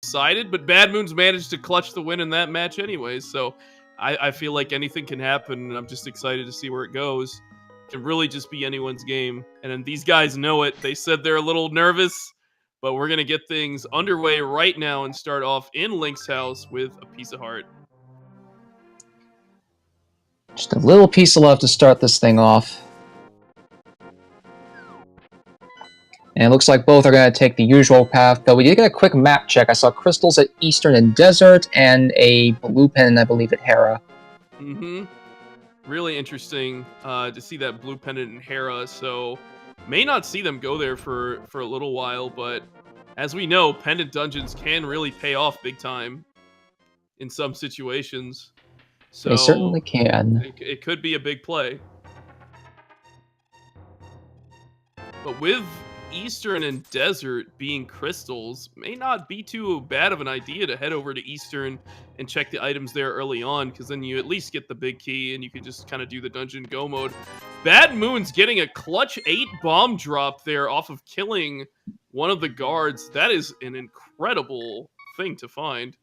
decided, but BadmoonZ managed to clutch the win in that match anyways, so I feel like anything can happen, and I'm just excited to see where it goes. It can really just be anyone's game, and then these guys know it. They said they're a little nervous, but we're going to get things underway right now and start off in Link's house with a piece of heart. Just a little piece of love to start this thing off. And it looks like both are going to take the usual path, though we did get a quick map check. I saw crystals at Eastern and Desert, and a blue pen, I believe, at Hera. Mm-hmm. Really interesting to see that blue pendant in Hera, so may not see them go there for a little while, but as we know, pendant dungeons can really pay off big time in some situations. So They certainly can. It could be a big play. But with Eastern and Desert being crystals, may not be too bad of an idea to head over to Eastern and check the items there early on, because then you at least get the big key and you can just kind of do the dungeon go mode. BadmoonZ getting a clutch 8 bomb drop there off of killing one of the guards. That is an incredible thing to find.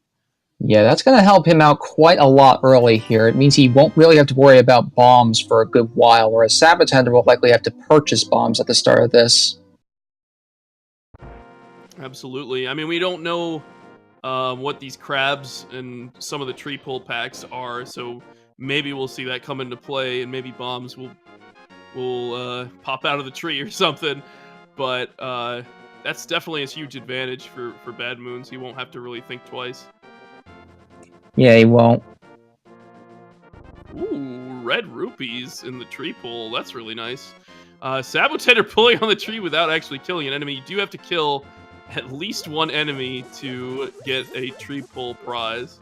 Yeah, that's going to help him out quite a lot early here. It means he won't really have to worry about bombs for a good while, whereas Sab0tender will likely have to purchase bombs at the start of this. Absolutely. I mean, we don't know what these crabs and some of the tree pull packs are, so maybe we'll see that come into play, and maybe bombs will pop out of the tree or something. But that's definitely a huge advantage for BadmoonZ. He won't have to really think twice. Yeah, he won't. Ooh, red rupees in the tree pull. That's really nice. Sab0tender pulling on the tree without actually killing an enemy. You do have to kill at least one enemy to get a tree pull prize.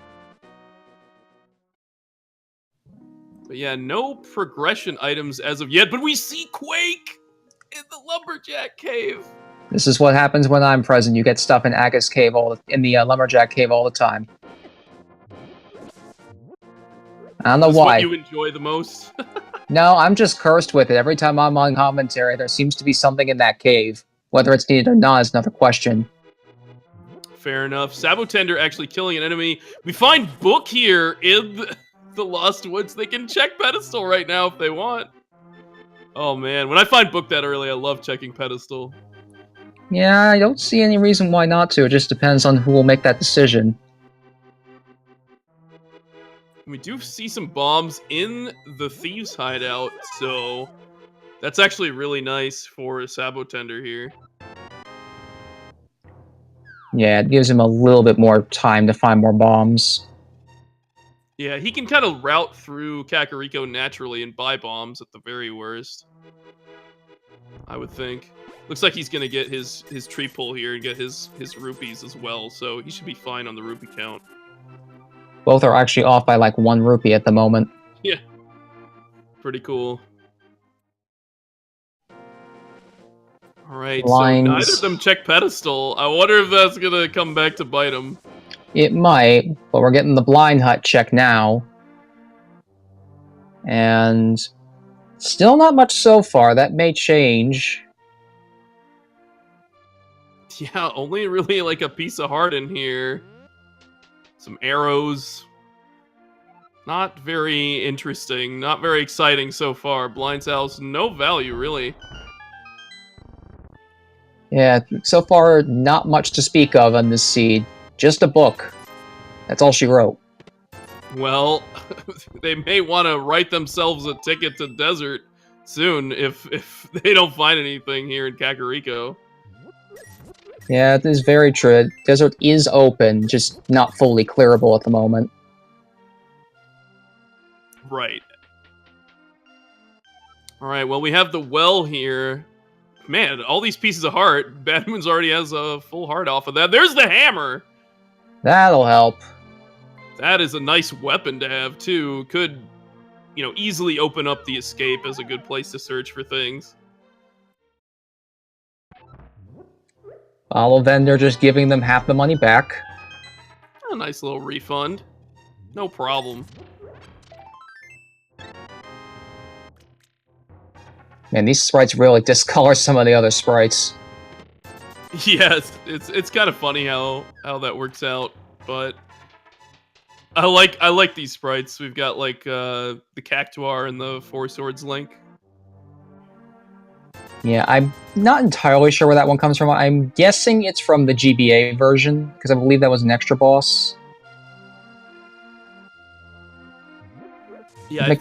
But yeah, no progression items as of yet, but we see Quake in the Lumberjack Cave. This is what happens when I'm present. You get stuff in Agus Cave in the Lumberjack Cave all the time. I don't know why. What you enjoy the most? No, I'm just cursed with it. Every time I'm on commentary, there seems to be something in that cave. Whether it's needed or not is another question. Fair enough. Sab0tender actually killing an enemy. We find Book here in the Lost Woods. They can check Pedestal right now if they want. Oh man, when I find Book that early, I love checking Pedestal. Yeah, I don't see any reason why not to. It just depends on who will make that decision. We do see some bombs in the Thieves' Hideout, so that's actually really nice for Sab0tender here. Yeah, it gives him a little bit more time to find more bombs. Yeah, he can kind of route through Kakariko naturally and buy bombs at the very worst, I would think. Looks like he's going to get his tree pull here and get his rupees as well, so he should be fine on the rupee count. Both are actually off by like 1 rupee at the moment. Yeah. Pretty cool. Alright, so neither of them check Pedestal. I wonder if that's gonna come back to bite them. It might, but we're getting the blind hut check now. And still not much so far. That may change. Yeah, only really like a piece of heart in here. Some arrows. Not very interesting. Not very exciting so far. BadmoonZ house, no value, really. Yeah, so far, not much to speak of on this seed. Just a book. That's all she wrote. Well, they may want to write themselves a ticket to Desert soon if they don't find anything here in Kakariko. Yeah, it is very true. Desert is open, just not fully clearable at the moment. Right. Alright, well, we have the well here. Man, all these pieces of heart. BadmoonZ already has a full heart off of that. There's the hammer! That'll help. That is a nice weapon to have, too. Could, easily open up the escape as a good place to search for things. Follow vendor just giving them half the money back. A nice little refund. No problem. Man, these sprites really discolor some of the other sprites. Yes, it's kind of funny how that works out, but I like these sprites. We've got like the Cactuar and the Four Swords Link. Yeah, I'm not entirely sure where that one comes from. I'm guessing it's from the GBA version, because I believe that was an extra boss. Yeah,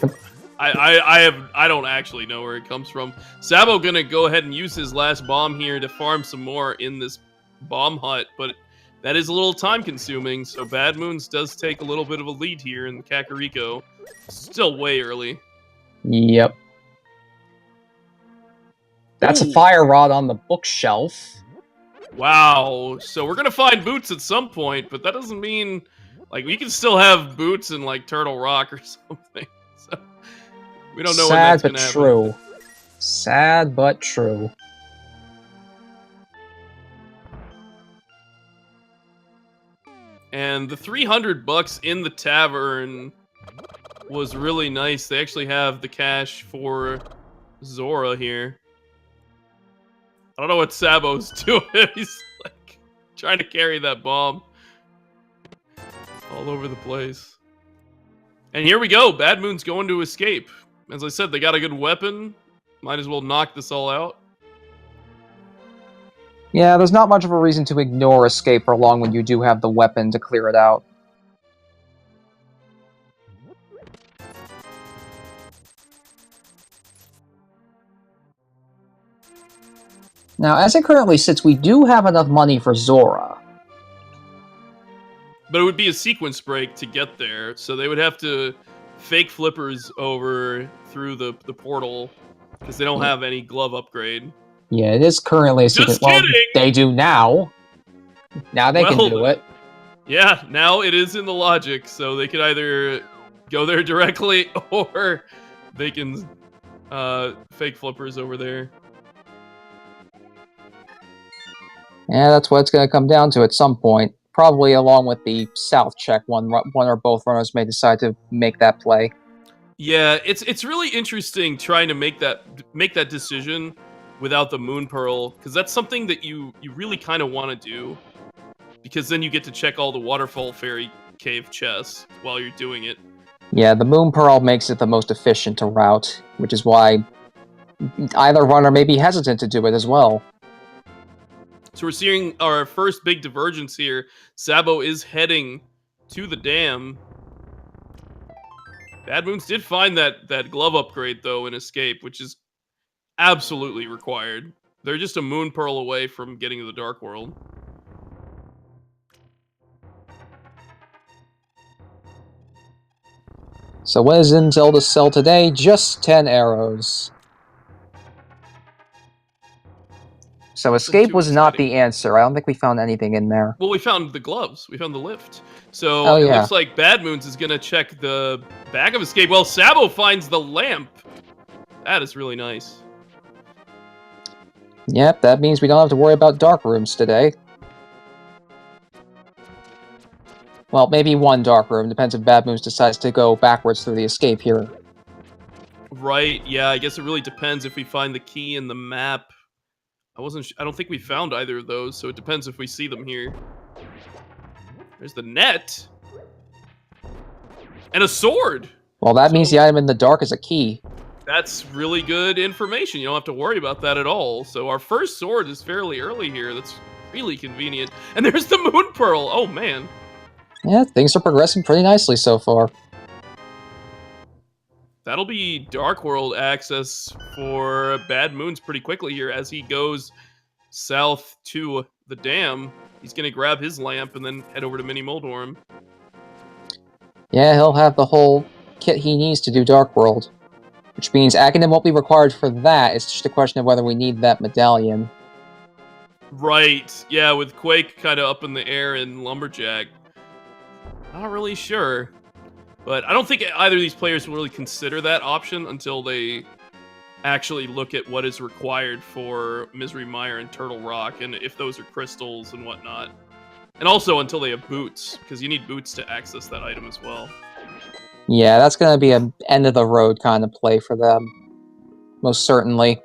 I don't actually know where it comes from. Sabo gonna go ahead and use his last bomb here to farm some more in this bomb hut, but that is a little time consuming, so BadmoonZ does take a little bit of a lead here in Kakariko. Still way early. Yep. That's a Ooh. fire rod on the bookshelf. Wow. So we're gonna find boots at some point, but that doesn't mean like we can still have boots in like Turtle Rock or something. So we don't know when that's gonna happen. Sad but true. Sad but true. And the $300 in the tavern was really nice. They actually have the cash for Zora here. I don't know what Sabo's doing. He's like trying to carry that bomb all over the place. And here we go. BadmoonZ going to escape. As I said, they got a good weapon. Might as well knock this all out. Yeah, there's not much of a reason to ignore escape for long when you do have the weapon to clear it out. Now, as it currently sits, we do have enough money for Zora. But it would be a sequence break to get there, so they would have to fake flippers over through the portal because they don't have any glove upgrade. Yeah, it is currently a sequence. Just kidding! Well, they do now. Now they can do it. Yeah, now it is in the logic, so they could either go there directly or they can fake flippers over there. Yeah, that's what it's going to come down to at some point. Probably along with the south check, one or both runners may decide to make that play. Yeah, it's really interesting trying to make that decision without the Moon Pearl, because that's something that you really kind of want to do, because then you get to check all the Waterfall Fairy Cave chests while you're doing it. Yeah, the Moon Pearl makes it the most efficient to route, which is why either runner may be hesitant to do it as well. So we're seeing our first big divergence here. Sabo is heading to the dam. BadmoonZ did find that glove upgrade, though, in Escape, which is absolutely required. They're just a Moon Pearl away from getting to the Dark World. So what is in Zelda's cell today? Just 10 arrows. So escape was not the answer. I don't think we found anything in there. Well, we found the gloves. We found the lift. So it looks like BadmoonZ is going to check the bag of escape. Well, Sabo finds the lamp. That is really nice. Yep, that means we don't have to worry about dark rooms today. Well, maybe one dark room. Depends if BadmoonZ decides to go backwards through the escape here. Right, yeah, I guess it really depends if we find the key in the map. I don't think we found either of those, so it depends if we see them here. There's the net. And a sword! Well, that means the item in the dark is a key. That's really good information. You don't have to worry about that at all. So our first sword is fairly early here. That's really convenient. And there's the Moon Pearl! Oh, man. Yeah, things are progressing pretty nicely so far. That'll be Dark World access for BadmoonZ pretty quickly here as he goes south to the dam. He's going to grab his lamp and then head over to Mini Moldorm. Yeah, he'll have the whole kit he needs to do Dark World. Which means Aghanim won't be required for that. It's just a question of whether we need that medallion. Right. Yeah, with Quake kind of up in the air and Lumberjack. Not really sure. But I don't think either of these players will really consider that option until they actually look at what is required for Misery Mire and Turtle Rock, and if those are crystals and whatnot. And also until they have boots, because you need boots to access that item as well. Yeah, that's going to be an end-of-the-road kind of play for them. Most certainly.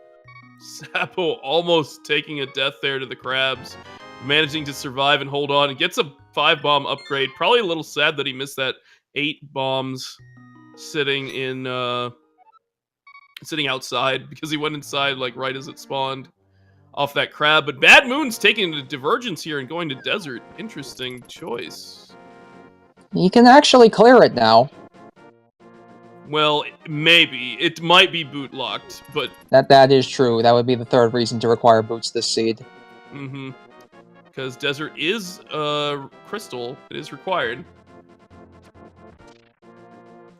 Sabo almost taking a death there to the crabs, managing to survive and hold on, and gets a 5-bomb upgrade. Probably a little sad that he missed that 8 bombs sitting outside, because he went inside like right as it spawned off that crab. But BadmoonZ taking the divergence here and going to desert. Interesting choice. He can actually clear it now. Well, maybe. It might be boot locked, but... That is true. That would be the third reason to require boots this seed. Mm-hmm. Because desert is crystal. It is required.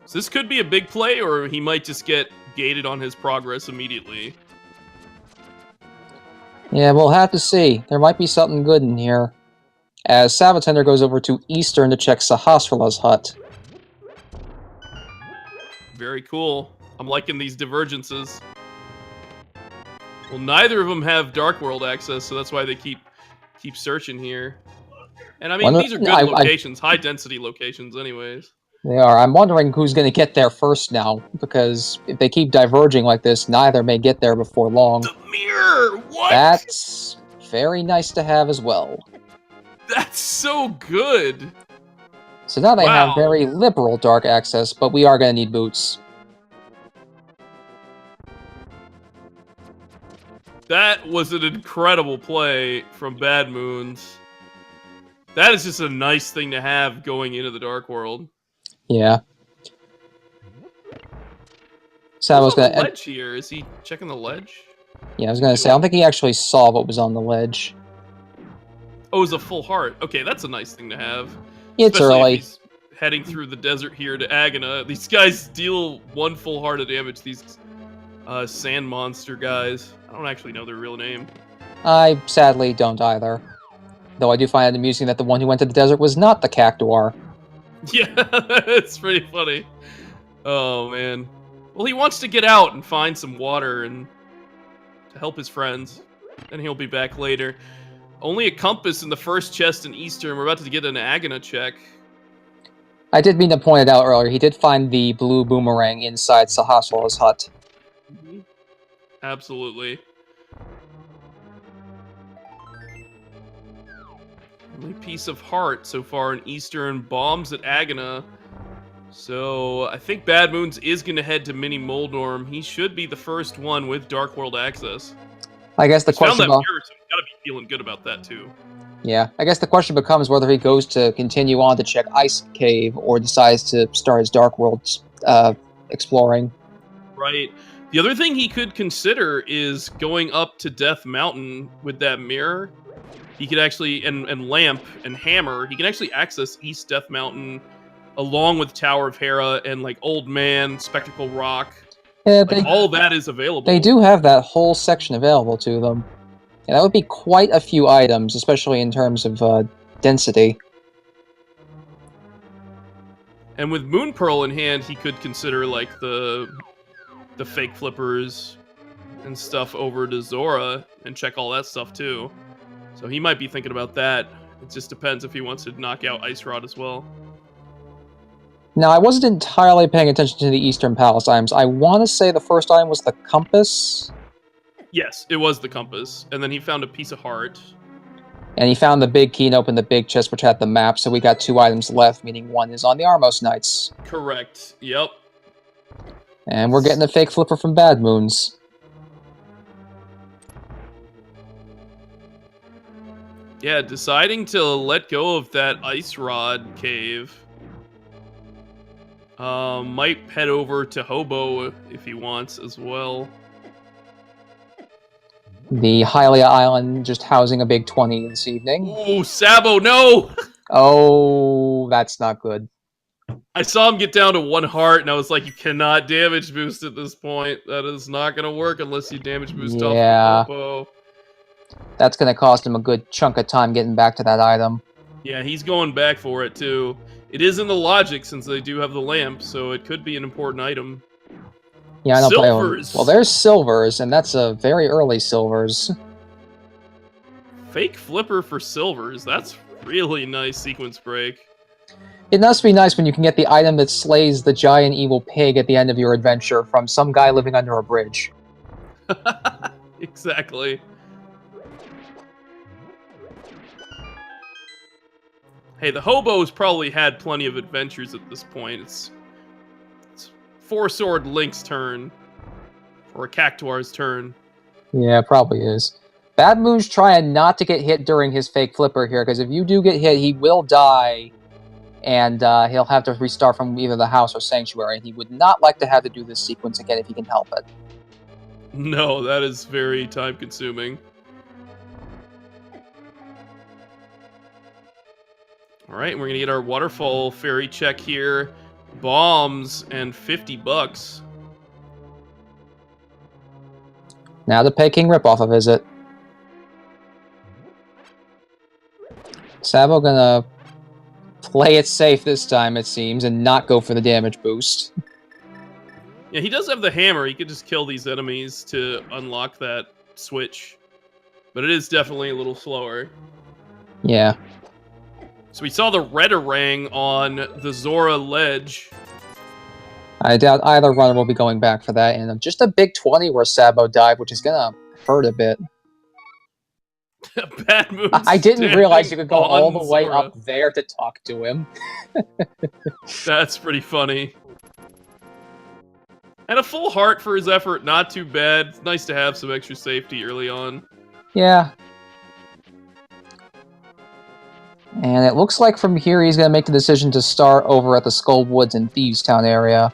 So this could be a big play, or he might just get gated on his progress immediately. Yeah, we'll have to see. There might be something good in here. As Sab0tender goes over to Eastern to check Sahasrah's hut. Very cool. I'm liking these divergences. Well, neither of them have Dark World access, so that's why they keep searching here. And I mean, these are good locations, high-density locations anyways. They are. I'm wondering who's going to get there first now, because if they keep diverging like this, neither may get there before long. The mirror! What? That's very nice to have as well. That's so good! So now they have very liberal dark access, but we are going to need boots. That was an incredible play from BadmoonZ. That is just a nice thing to have going into the Dark World. Yeah. Sabo's going to ledge here. Is he checking the ledge? Yeah, I was going to say, I don't think he actually saw what was on the ledge. Oh, it was a full heart. Okay, that's a nice thing to have. It's especially early. If he's heading through the desert here to Agana. These guys deal 1 full heart of damage. These sand monster guys. I don't actually know their real name. I sadly don't either. Though I do find it amusing that the one who went to the desert was not the Cactuar. Yeah, it's pretty funny. Oh, man. Well, he wants to get out and find some water and to help his friends. And he'll be back later. Only a compass in the first chest in Eastern. We're about to get an Agana check. I did mean to point it out earlier. He did find the blue boomerang inside Sahasrah's hut. Mm-hmm. Absolutely. Only piece of heart so far in Eastern. Bombs at Agana. So I think BadmoonZ is going to head to Mini Moldorm. He should be the first one with Dark World access. I guess the question... Found that mirror, so he's got to be feeling good about that too. Yeah, I guess the question becomes whether he goes to continue on to check Ice Cave or decides to start his Dark World exploring. Right. The other thing he could consider is going up to Death Mountain with that mirror. He could actually, and Lamp and Hammer, he can actually access East Death Mountain along with Tower of Hera and like Old Man, Spectacle Rock. Yeah, like, all that is available. They do have that whole section available to them. And that would be quite a few items, especially in terms of density. And with Moon Pearl in hand, he could consider like the fake flippers and stuff over to Zora and check all that stuff too. So he might be thinking about that. It just depends if he wants to knock out Ice Rod as well. Now, I wasn't entirely paying attention to the Eastern Palace items. I want to say the first item was the compass. Yes, it was the compass. And then he found a piece of heart. And he found the big key and opened the big chest, which had the map, so we got 2 items left, meaning one is on the Armos Knights. Correct. Yep. And we're getting the fake flipper from BadmoonZ. Yeah, deciding to let go of that Ice Rod cave. Might head over to Hobo if he wants as well. The Hylia Island just housing a big 20 this evening. Ooh, Sabo, no! Oh, that's not good. I saw him get down to 1 heart, and I was like, you cannot damage boost at this point. That is not going to work unless you damage boost off the Hobo. That's going to cost him a good chunk of time getting back to that item. Yeah, he's going back for it, too. It is in the logic, since they do have the lamp, so it could be an important item. Yeah, I know. Silvers! Well, there's silvers, and that's a very early silvers. Fake flipper for silvers. That's really nice sequence break. It must be nice when you can get the item that slays the giant evil pig at the end of your adventure from some guy living under a bridge. Exactly. Hey, the hobo's probably had plenty of adventures at this point. It's Four-Sword Link's turn. Or Cactuar's turn. Yeah, probably is. BadmoonZ trying not to get hit during his fake flipper here, because if you do get hit, he will die, and he'll have to restart from either the house or sanctuary, and he would not like to have to do this sequence again if he can help it. No, that is very time-consuming. Alright, we're gonna get our waterfall fairy check here. Bombs and $50. Now the Peking ripoff a visit. Sabo gonna play it safe this time, it seems, and not go for the damage boost. Yeah, he does have the hammer. He could just kill these enemies to unlock that switch. But it is definitely a little slower. Yeah. So we saw the red orang on the Zora ledge. I doubt either runner will be going back for that, and just a big 20 where Sabo died, which is gonna hurt a bit. BadmoonZ. I didn't realize you could go all the way Zora. up there to talk to him. That's pretty funny. And a full heart for his effort, not too bad. It's nice to have some extra safety early on. Yeah. And it looks like from here he's going to make the decision to start over at the Skull Woods and Thieves Town area.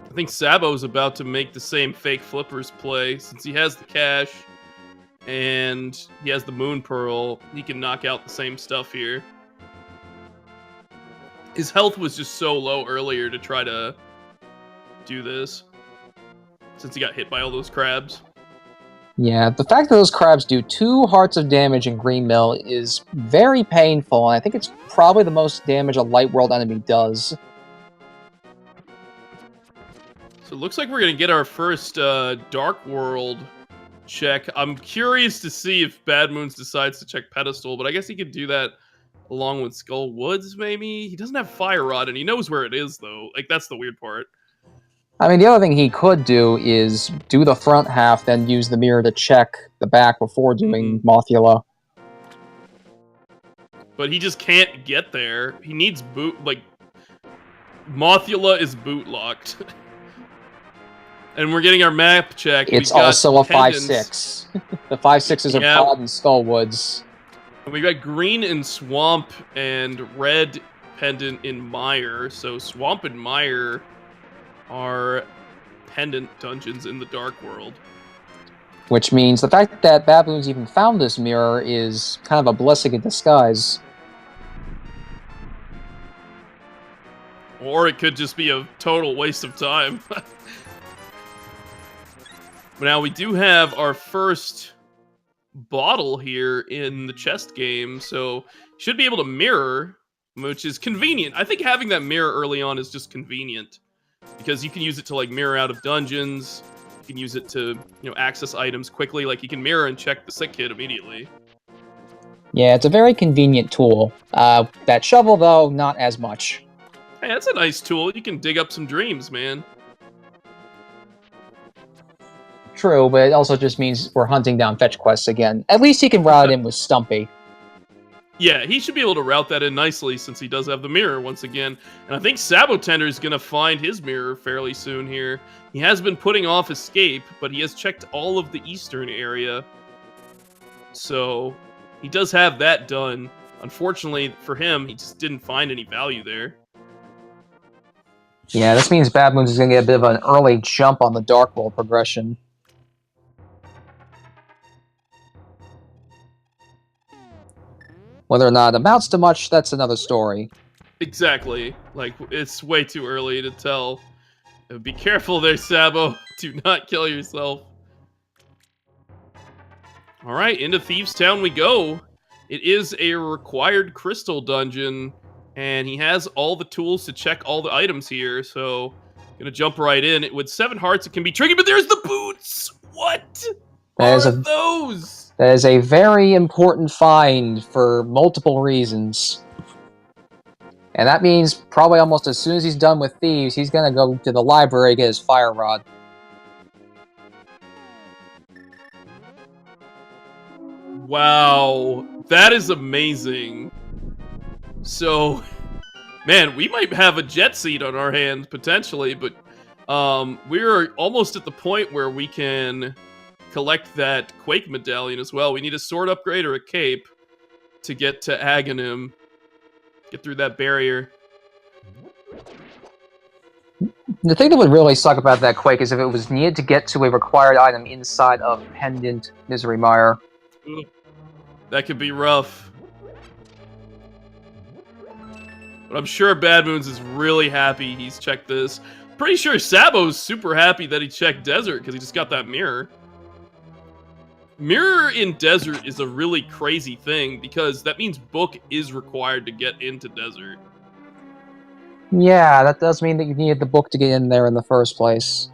I think Sabo's about to make the same fake flippers play. Since he has the cash and he has the Moon Pearl, he can knock out the same stuff here. His health was just so low earlier to try to do this, since he got hit by all those crabs. Yeah, the fact that those crabs do 2 hearts of damage in Green Mill is very painful, and I think it's probably the most damage a Light World enemy does. So it looks like we're going to get our first Dark World check. I'm curious to see if BadmoonZ decides to check Pedestal, but I guess he could do that along with Skull Woods, maybe? He doesn't have Fire Rod, and he knows where it is, though. Like, that's the weird part. I mean, the other thing he could do is do the front half, then use the mirror to check the back before doing Mothula. But he just can't get there. He needs boot, like, Mothula is boot locked. And we're getting our map check. It's also a 5-6. The 5-6s are Pod and Skull Woods. And we got green in Swamp and red pendant in Mire. So Swamp and Mire are pendant dungeons in the Dark World. Which means the fact that BadmoonZ even found this mirror is kind of a blessing in disguise. Or it could just be a total waste of time. But now we do have our first bottle here in the chest game, so should be able to mirror, which is convenient. I think having that mirror early on is just convenient, because you can use it to like mirror out of dungeons. You can use it to, you know, access items quickly. Like you can mirror and check the sick kid immediately. Yeah, it's a very convenient tool. That shovel, though, not as much. Hey, that's a nice tool. You can dig up some dreams, man. True, but it also just means we're hunting down fetch quests again. At least he can route in with Stumpy. Yeah, he should be able to route that in nicely since he does have the mirror once again. And I think Sab0tender is going to find his mirror fairly soon here. He has been putting off escape, but he has checked all of the eastern area. So he does have that done. Unfortunately for him, he just didn't find any value there. Yeah, this means BadmoonZ is going to get a bit of an early jump on the Dark World progression. Whether or not it amounts to much, that's another story. Exactly. Like, it's way too early to tell. Be careful there, Sabo. Do not kill yourself. Alright, into Thieves Town we go. It is a required crystal dungeon, and he has all the tools to check all the items here, so gonna jump right in. With 7 hearts, it can be tricky, but there's the boots! What are those? That is a very important find for multiple reasons. And that means probably almost as soon as he's done with Thieves, he's gonna go to the library and get his Fire Rod. Wow, that is amazing. So, man, we might have a jet seat on our hands potentially, but we're almost at the point where we can collect that Quake medallion as well. We need a sword upgrade or a cape to get to Aghanim. Get through that barrier. The thing that would really suck about that Quake is if it was needed to get to a required item inside of Pendant Misery Mire. Ooh, that could be rough. But I'm sure BadmoonZ is really happy he's checked this. Pretty sure Sabo's super happy that he checked Desert because he just got that mirror. Mirror in Desert is a really crazy thing because that means Book is required to get into Desert. Yeah, that does mean that you needed the book to get in there in the first place.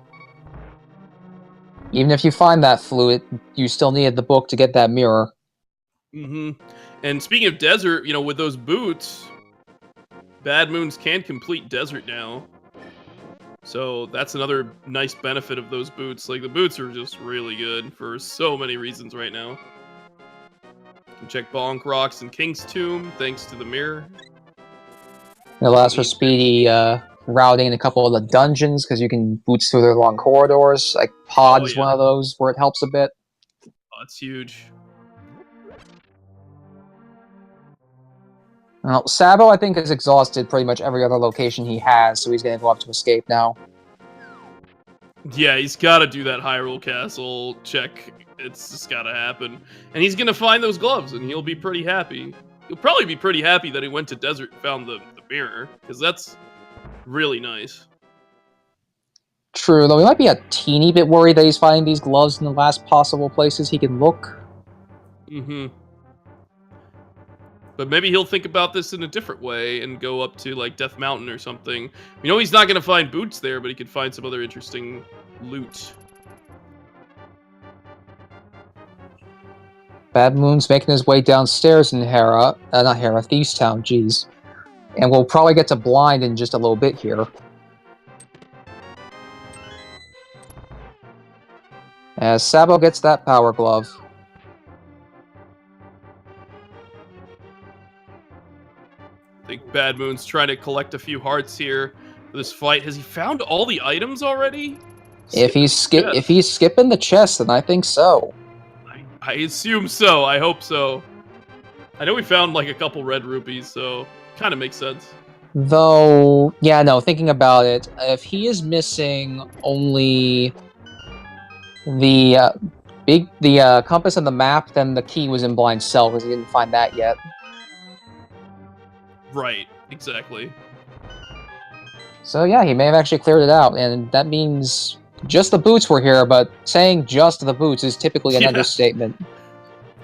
Even if you find that fluid, you still needed the book to get that mirror. Mm-hmm. And speaking of Desert, you know, with those boots, BadmoonZ can complete Desert now. So that's another nice benefit of those boots. Like, the boots are just really good for so many reasons right now. You can check Bonk Rocks and King's Tomb, thanks to the mirror. It allows for speedy routing in a couple of the dungeons, because you can boots through their long corridors. Like, Pod is one of those where it helps a bit. Oh, it's huge. Well, Sabo, I think, has exhausted pretty much every other location he has, so he's going to go up to Escape now. Yeah, he's got to do that Hyrule Castle check. It's just got to happen. And he's going to find those gloves, and he'll be pretty happy. He'll probably be pretty happy that he went to Desert and found the mirror, because that's really nice. True, though he might be a teeny bit worried that he's finding these gloves in the last possible places he can look. Mm-hmm. But maybe he'll think about this in a different way and go up to, like, Death Mountain or something. We know he's not going to find boots there, but he could find some other interesting loot. BadmoonZ making his way downstairs in Thieves Town, jeez. And we'll probably get to Blind in just a little bit here. As Sabo gets that Power Glove. I think BadmoonZ trying to collect a few hearts here for this fight. Has he found all the items already? If he's skipping the chest, then I think so. I assume so. I hope so. I know we found like a couple red rupees, so kind of makes sense. Though, yeah, no, thinking about it, if he is missing only the compass and the map, then the key was in Blind Cell because he didn't find that yet. Right, exactly. So yeah, he may have actually cleared it out, and that means just the boots were here, but saying just the boots is typically an understatement.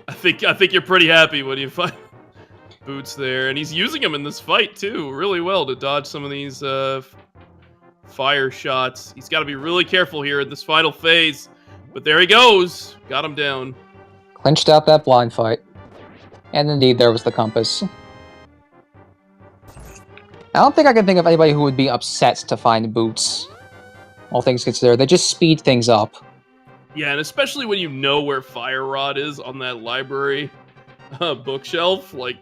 I think you're pretty happy when you find boots there, and he's using them in this fight too, really well to dodge some of these fire shots. He's got to be really careful here in this final phase, but there he goes, got him down. Clinched out that blind fight, and indeed there was the compass. I don't think I can think of anybody who would be upset to find boots. All things considered, they just speed things up. Yeah, and especially when you know where Fire Rod is on that library bookshelf, like,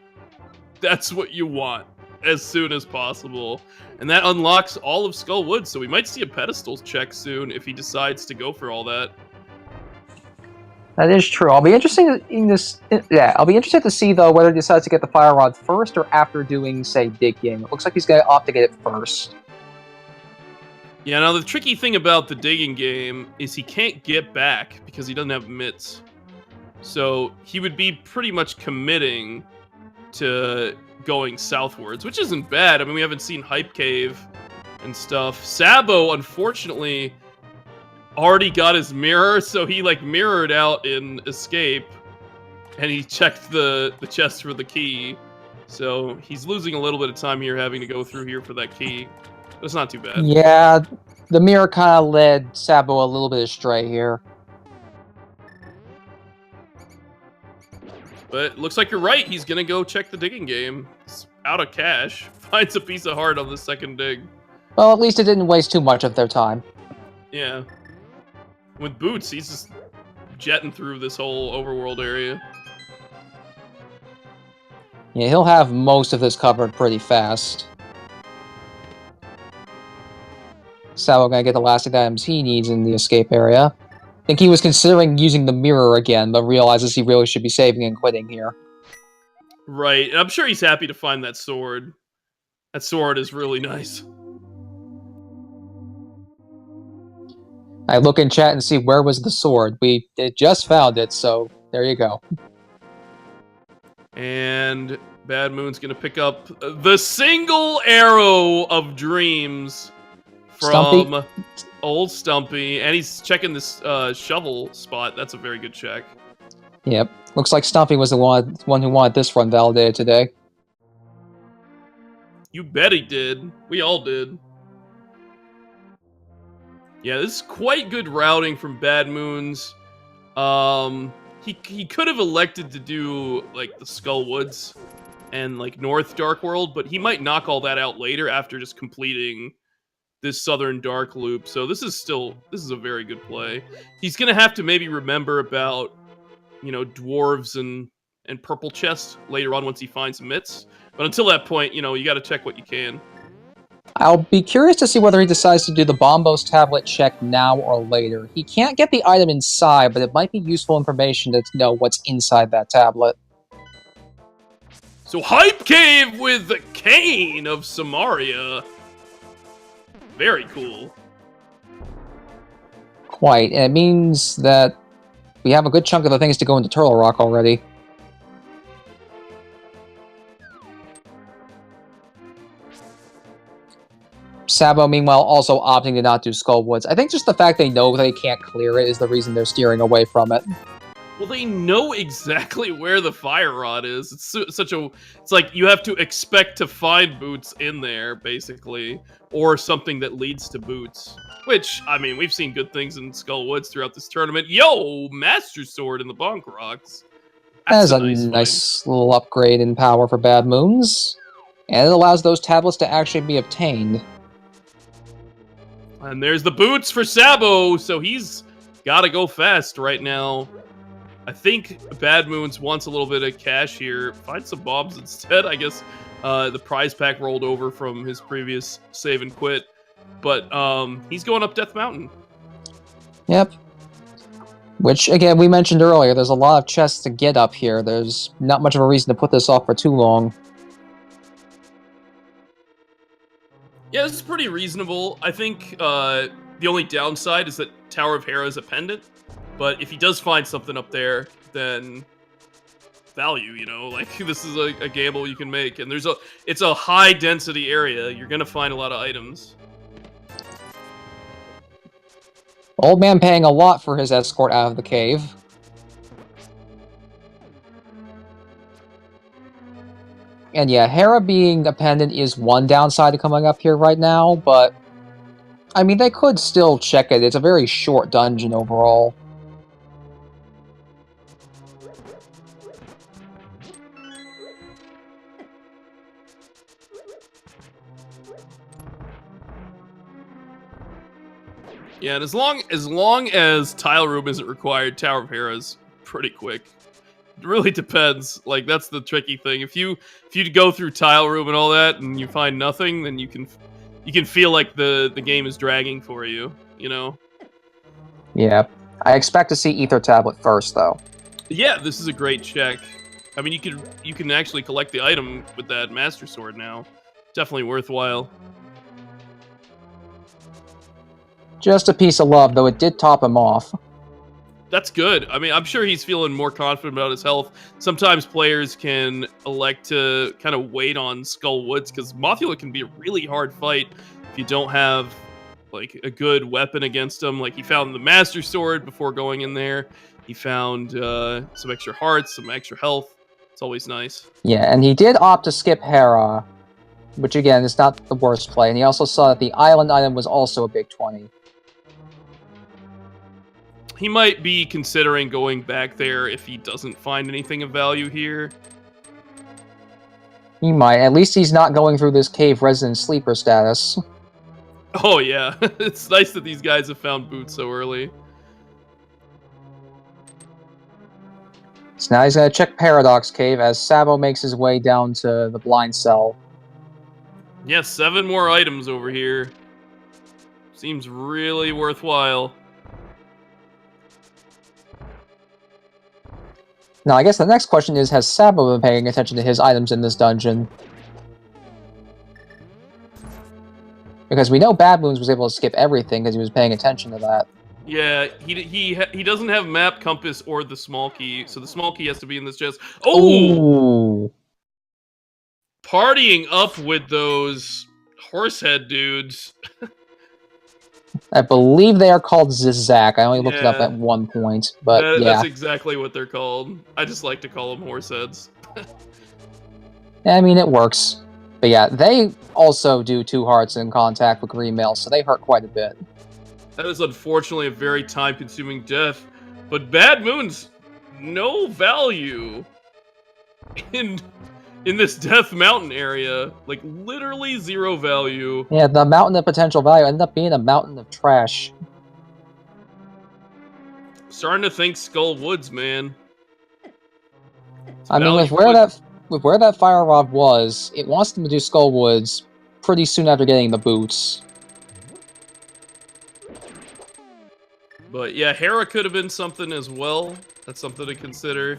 that's what you want as soon as possible. And that unlocks all of Skullwood, so we might see a pedestals check soon if he decides to go for all that. That is true. I'll be interested in this. Yeah, I'll be interested to see though whether he decides to get the Fire Rod first or after doing, say, digging. It looks like he's going to opt to get it first. Yeah, now the tricky thing about the digging game is he can't get back because he doesn't have mitts. So he would be pretty much committing to going southwards, which isn't bad. I mean, we haven't seen Hype Cave and stuff. Sabo, unfortunately, already got his mirror, so he, like, mirrored out in Escape, and he checked the chest for the key. So he's losing a little bit of time here having to go through here for that key. But it's not too bad. Yeah, the mirror kind of led Sabo a little bit astray here. But it looks like you're right. He's going to go check the digging game. It's out of cash. Finds a piece of heart on the second dig. Well, at least it didn't waste too much of their time. Yeah. With boots, he's just jetting through this whole overworld area. Yeah, he'll have most of this covered pretty fast. Sabo gonna get the last items he needs in the escape area. I think he was considering using the mirror again, but realizes he really should be saving and quitting here. Right, and I'm sure he's happy to find that sword. That sword is really nice. I look in chat and see where was the sword. We just found it, so there you go. And BadmoonZ gonna pick up the single arrow of dreams from Stumpy. old Stumpy, and he's checking this shovel spot. That's a very good check. Yep. Looks like Stumpy was the one who wanted this run validated today. You bet he did. We all did. Yeah, this is quite good routing from BadmoonZ. He could have elected to do like the Skull Woods and like North Dark World, but he might knock all that out later after just completing this Southern Dark loop. So this is a very good play. He's gonna have to maybe remember about, you know, dwarves and purple chest later on once he finds mitts. But until that point, you know, you got to check what you can. I'll be curious to see whether he decides to do the Bombos tablet check now or later. He can't get the item inside, but it might be useful information to know what's inside that tablet. So Hype Cave with the Cane of Samaria. Very cool. Quite, and it means that we have a good chunk of the things to go into Turtle Rock already. Sabo, meanwhile, also opting to not do Skull Woods. I think just the fact they know they can't clear it is the reason they're steering away from it. Well, they know exactly where the fire rod is. It's like you have to expect to find boots in there, basically, or something that leads to boots. Which, I mean, we've seen good things in Skull Woods throughout this tournament. Yo, Master Sword in the Bonk Rocks. That's a nice little upgrade in power for BadmoonZ, and it allows those tablets to actually be obtained. And there's the boots for Sabo, so he's got to go fast right now. I think BadmoonZ wants a little bit of cash here. Find some bombs instead. I guess the prize pack rolled over from his previous save and quit. But he's going up Death Mountain. Yep. Which, again, we mentioned earlier, there's a lot of chests to get up here. There's not much of a reason to put this off for too long. Yeah, this is pretty reasonable. I think the only downside is that Tower of Hera is a pendant. But if he does find something up there, then value, you know, like this is a gamble you can make. And it's a high density area. You're going to find a lot of items. Old man paying a lot for his escort out of the cave. And yeah, Hera being a pendant is one downside to coming up here right now, but I mean, they could still check it. It's a very short dungeon overall. Yeah, and as long as tile room isn't required, Tower of Hera's pretty quick. It really depends. Like that's the tricky thing. If you go through tile room and all that and you find nothing, then you can feel like the game is dragging for you, you know? Yeah. I expect to see Ether Tablet first though. Yeah, this is a great check. I mean, you can actually collect the item with that Master Sword now. Definitely worthwhile. Just a piece of love, though it did top him off. That's good. I mean, I'm sure he's feeling more confident about his health. Sometimes players can elect to kind of wait on Skull Woods, because Mothula can be a really hard fight if you don't have like a good weapon against him. Like he found the Master Sword before going in there. He found some extra hearts, some extra health. It's always nice. Yeah, and he did opt to skip Hera, which again is not the worst play. And he also saw that the island item was also a big 20. He might be considering going back there if he doesn't find anything of value here. He might. At least he's not going through this cave resident sleeper status. Oh yeah, it's nice that these guys have found boots so early. So now he's going to check Paradox Cave as Sab0 makes his way down to the blind cell. Yeah, 7 more items over here. Seems really worthwhile. Now, I guess the next question is, has Sab0 been paying attention to his items in this dungeon? Because we know BadmoonZ was able to skip everything because he was paying attention to that. Yeah, he doesn't have map, compass, or the small key, so the small key has to be in this chest. Oh! Ooh. Partying up with those horsehead dudes. I believe they are called Zizak. I only looked it up Yeah. at one point, but yeah. That's exactly what they're called. I just like to call them horseheads. I mean, it works. But yeah, they also do 2 hearts in contact with green mail, so they hurt quite a bit. That is unfortunately a very time-consuming death, but BadmoonZ no value in this Death Mountain area. Like, literally 0 value. Yeah, the mountain of potential value ended up being a mountain of trash. Starting to think Skull Woods, man. I mean, with where that fire rod was, it wants them to do Skull Woods pretty soon after getting the boots. But yeah, Hera could have been something as well. That's something to consider.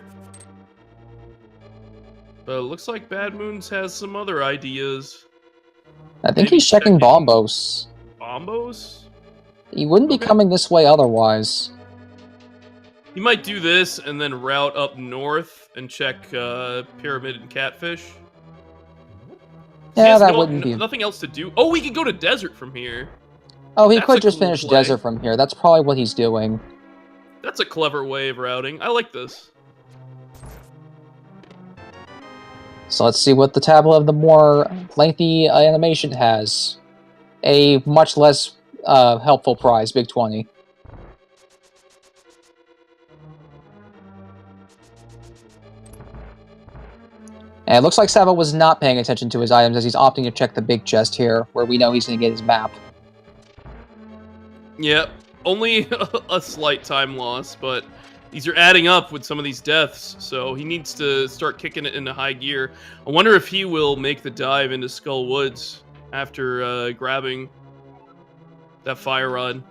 But it looks like BadmoonZ has some other ideas. I think Maybe he's checking Bombos. Bombos? He wouldn't be coming this way otherwise. He might do this and then route up north and check Pyramid and Catfish. Yeah, that wouldn't be... Nothing else to do. Oh, we could go to Desert from here. Oh, he could just finish Desert from here. That's probably what he's doing. That's a clever way of routing. I like this. So let's see what the tablet of the more lengthy animation has. A much less helpful prize, Big 20. And it looks like Sab0 was not paying attention to his items as he's opting to check the big chest here, where we know he's going to get his map. Yep, only a slight time loss, but these are adding up with some of these deaths, so he needs to start kicking it into high gear. I wonder if he will make the dive into Skull Woods after grabbing that fire rod.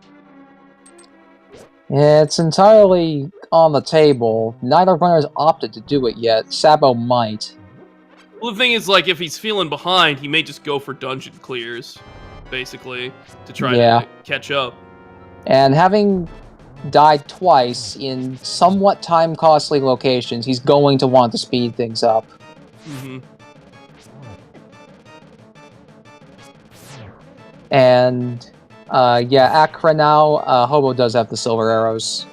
Yeah, it's entirely on the table. Neither runner has opted to do it yet. Sab0 might. Well, the thing is, like, if he's feeling behind, he may just go for dungeon clears, basically, to try to catch up. And having died twice in somewhat time-costly locations, he's going to want to speed things up. Mm-hmm. And, yeah, Akra now, Hobo does have the silver arrows.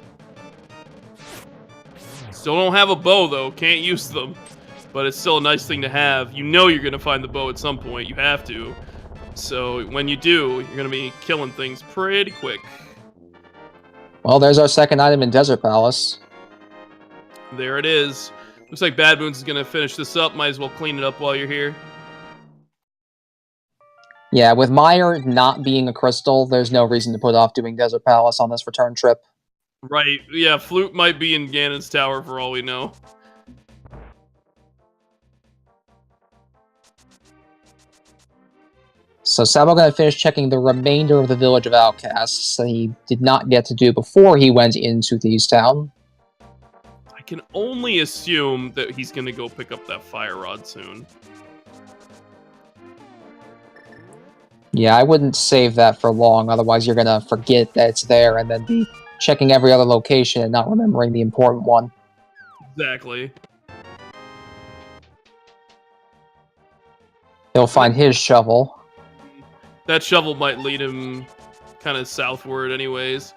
Still don't have a bow, though. Can't use them. But it's still a nice thing to have. You know you're going to find the bow at some point. You have to. So when you do, you're going to be killing things pretty quick. Well, there's our second item in Desert Palace. There it is. Looks like BadmoonZ is going to finish this up. Might as well clean it up while you're here. Yeah, with Meyer not being a crystal, there's no reason to put off doing Desert Palace on this return trip. Right. Yeah, Flute might be in Ganon's tower for all we know. So Sab0 going to finish checking the remainder of the Village of Outcasts that he did not get to do before he went into Thieves Town. I can only assume that he's going to go pick up that fire rod soon. Yeah, I wouldn't save that for long, otherwise you're going to forget that it's there and then be checking every other location and not remembering the important one. Exactly. He'll find his shovel. That shovel might lead him kind of southward anyways.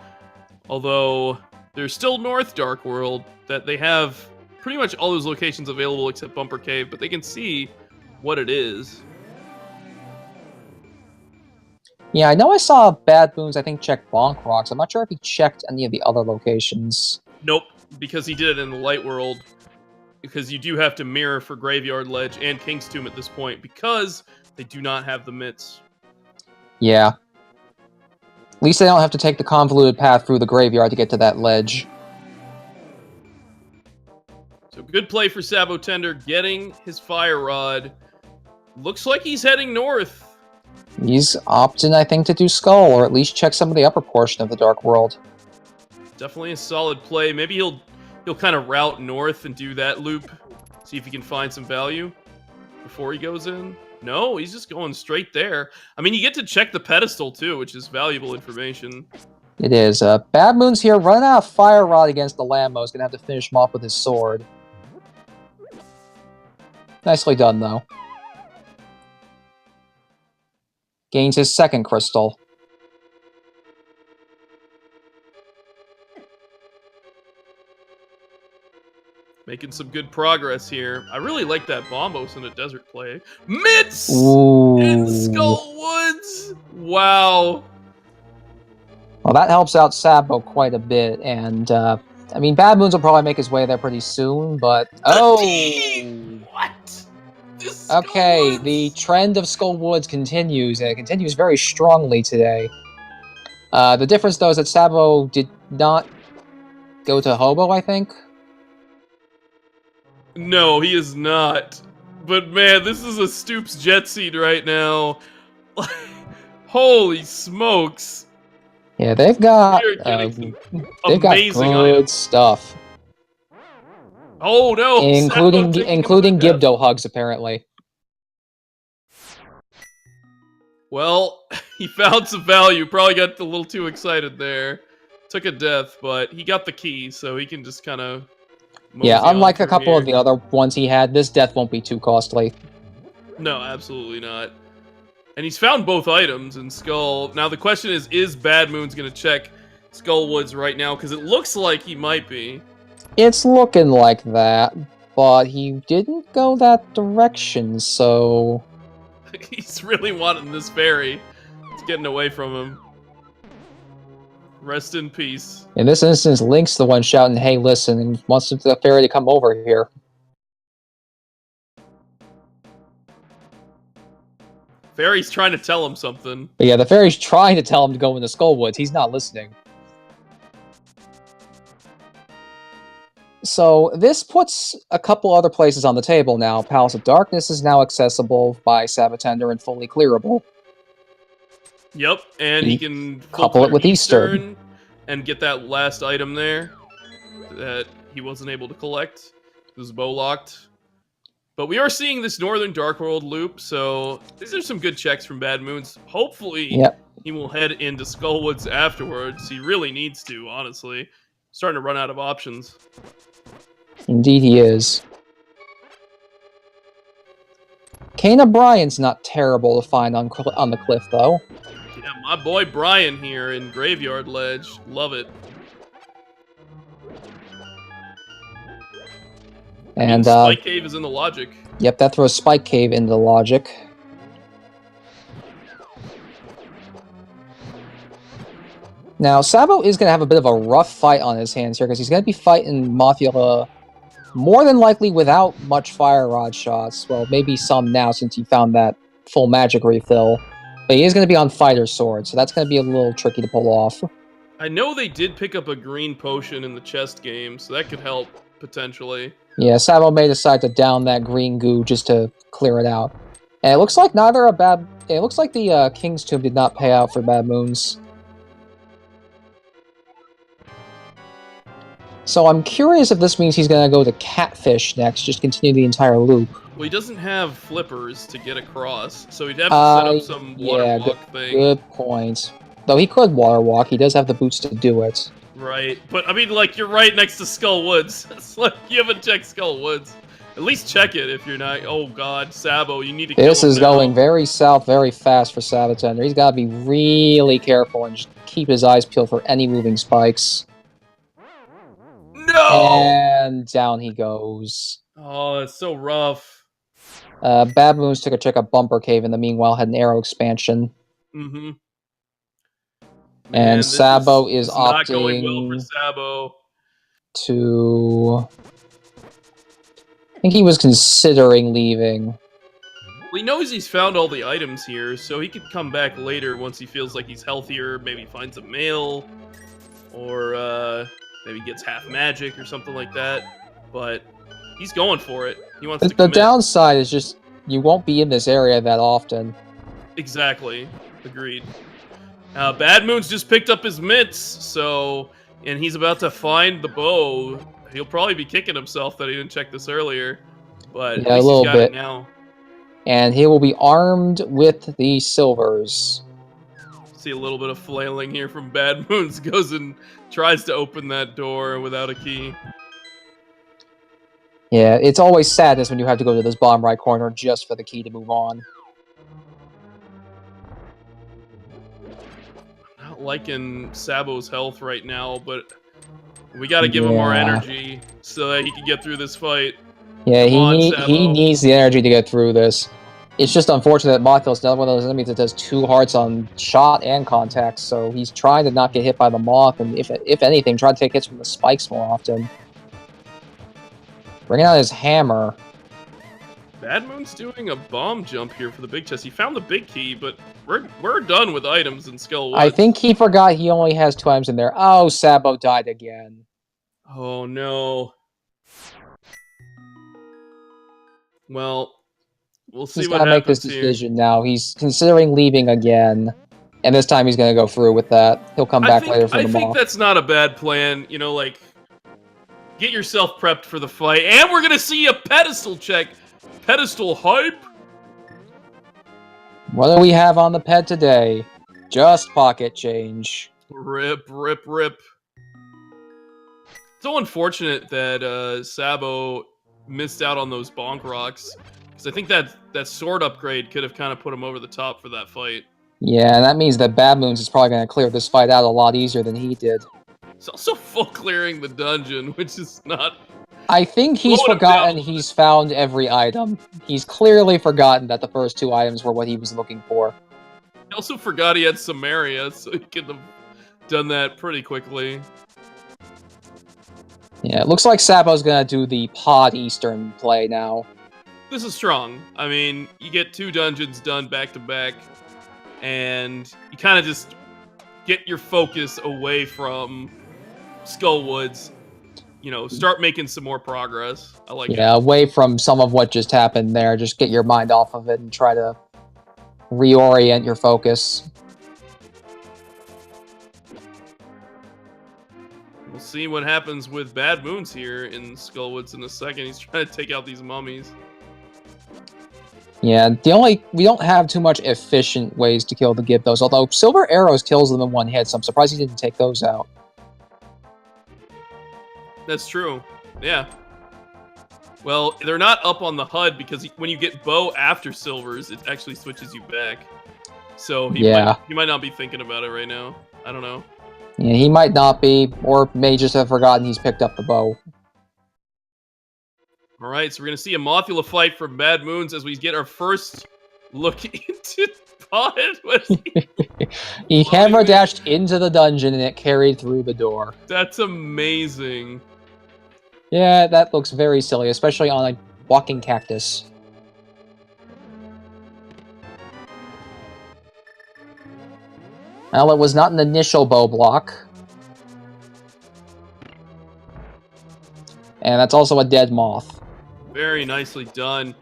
Although, there's still North Dark World, that they have pretty much all those locations available except Bumper Cave, but they can see what it is. Yeah, I know I saw BadmoonZ, I think, check Bonk Rocks. I'm not sure if he checked any of the other locations. Nope, because he did it in the Light World. Because you do have to mirror for Graveyard Ledge and King's Tomb at this point, because they do not have the mitts. Yeah. At least they don't have to take the convoluted path through the graveyard to get to that ledge. So Good play for Sab0tender, getting his fire rod. Looks like he's heading north. He's opting, I think, to do Skull, or at least check some of the upper portion of the Dark World. Definitely a solid play. Maybe he'll kind of route north and do that loop. See if he can find some value before he goes in. No, he's just going straight there. I mean, you get to check the pedestal too, which is valuable information. It is. BadmoonZ here, running out of fire rod against the Lambo. Is going to have to finish him off with his sword. Nicely done, though. Gains his second crystal. Making some good progress here. I really like that Bombos in a desert play. Mitts in Skull Woods. Wow. Well, that helps out Sab0 quite a bit, and I mean, BadmoonZ will probably make his way there pretty soon. But what? Okay, the trend of Skull Woods continues, and it continues very strongly today. The difference, though, is that Sab0 did not go to Hobo, I think. No, he is not. But man, this is a Stoops jet seat right now. Holy smokes! Yeah, they've got good stuff. Oh no! Including Gibdo hugs, apparently. Well, he found some value. Probably got a little too excited there. Took a death, but he got the key, so he can just kind of. Yeah, unlike a couple of the other ones he had, this death won't be too costly. No, absolutely not. And he's found both items in Skull. Now the question is BadmoonZ going to check Skull Woods right now? Because it looks like he might be. It's looking like that, but he didn't go that direction, so... He's really wanting this fairy. It's getting away from him. Rest in peace. In this instance, Link's the one shouting, "Hey, listen," and wants the fairy to come over here. Fairy's trying to tell him something. But yeah, the fairy's trying to tell him to go into Skull Woods. He's not listening. So, this puts a couple other places on the table now. Palace of Darkness is now accessible by Sab0tender and fully clearable. Yep, and he can couple it with Eastern and get that last item there that he wasn't able to collect. It was bow locked. But we are seeing this Northern Dark World loop, so these are some good checks from BadmoonZ. Hopefully, he will head into Skull Woods afterwards. He really needs to, honestly. Starting to run out of options. Indeed he is. Kane O'Brien's not terrible to find on the cliff, though. Yeah, my boy Brian here in Graveyard Ledge. Love it. And Spike Cave is in the logic. Yep, that throws Spike Cave into the logic. Now, Sab0 is going to have a bit of a rough fight on his hands here, because he's going to be fighting Mothula more than likely without much Fire Rod shots. Well, maybe some now, since he found that full magic refill. But he is going to be on Fighter Sword, so that's going to be a little tricky to pull off. I know they did pick up a green potion in the chest game, so that could help, potentially. Yeah, Sab0 may decide to down that green goo just to clear it out. And it looks like it looks like the King's Tomb did not pay out for BadmoonZ. So I'm curious if this means he's going to go to Catfish next, just continue the entire loop. Well, he doesn't have flippers to get across, so he'd have to set up some water walk thing. Good point. Though he could water walk, he does have the boots to do it. Right, but I mean, like, you're right next to Skull Woods. It's like, you haven't checked Skull Woods. At least check it if you're not. Oh god, Sab0, you need to kill him. This is going very south, very fast for Sab0tender. He's got to be really careful and just keep his eyes peeled for any moving spikes. No! And down he goes. Oh, it's so rough. BadmoonZ took a check at Bumper Cave, and the meanwhile had an arrow expansion. Mm-hmm. And Sab0 is opting not going well for Sab0 to... I think he was considering leaving. Well, he knows he's found all the items here, so he could come back later once he feels like he's healthier, maybe finds a male, or maybe gets half magic or something like that. But He's going for it. He wants The to commit. downside is just you won't be in this area that often. Exactly. Agreed. BadmoonZ just picked up his mitts, so... And he's about to find the bow. He'll probably be kicking himself that he didn't check this earlier. But Yeah, at least a little he's got bit. it now. And he will be armed with the silvers. See a little bit of flailing here from BadmoonZ. Goes and tries to open that door without a key. Yeah, it's always sadness when you have to go to this bottom right corner just for the key to move on. Not liking Sabo's health right now, but we got to give him more energy so that he can get through this fight. Yeah, he Sabo. needs the energy to get through this. It's just unfortunate that Mothill's not one of those enemies that does 2 hearts on shot and contact, so he's trying to not get hit by the Moth, and if anything, try to take hits from the spikes more often. Bringing out his hammer. BadmoonZ doing a bomb jump here for the big chest. He found the big key, but we're done with items in Skull Woods. I think he forgot he only has 2 items in there. Oh, Sabo died again. Oh no. Well, we'll see what happens. He's gotta make this decision now. He's considering leaving again. And this time he's gonna go through with that. He'll come back later for the Moth. I think that's not a bad plan. You know, like, get yourself prepped for the fight. And we're gonna see a pedestal check. Pedestal hype? What do we have on the ped today? Just pocket change. Rip, rip, rip. So unfortunate that Sabo missed out on those bonk rocks. Because I think that sword upgrade could have kind of put him over the top for that fight. Yeah, and that means that BadmoonZ is probably going to clear this fight out a lot easier than he did. He's also full clearing the dungeon, which is not... I think he's forgotten he's found every item. He's clearly forgotten that the first 2 items were what he was looking for. He also forgot he had Samaria, so he could have done that pretty quickly. Yeah, it looks like Sabo's gonna do the Pod Eastern play now. This is strong. I mean, you get 2 dungeons done back to back, and you kind of just get your focus away from Skull Woods. You know, start making some more progress. I like it. Yeah, away from some of what just happened there. Just get your mind off of it and try to reorient your focus. We'll see what happens with BadmoonZ here in Skull Woods in a second. He's trying to take out these mummies. Yeah, we don't have too much efficient ways to kill the Gyptos, although Silver Arrows kills them in 1 hit, so I'm surprised he didn't take those out. That's true. Yeah. Well, they're not up on the HUD because when you get bow after silvers, it actually switches you back. So he might not be thinking about it right now. I don't know. Yeah, he might not be, or may just have forgotten he's picked up the bow. All right, so we're going to see a Mothula fight for BadmoonZ as we get our first look into Pod. He hammer dashed into the dungeon and it carried through the door. That's amazing. Yeah, that looks very silly, especially on a walking cactus. Well, it was not an initial bow block. And that's also a dead moth. Very nicely done.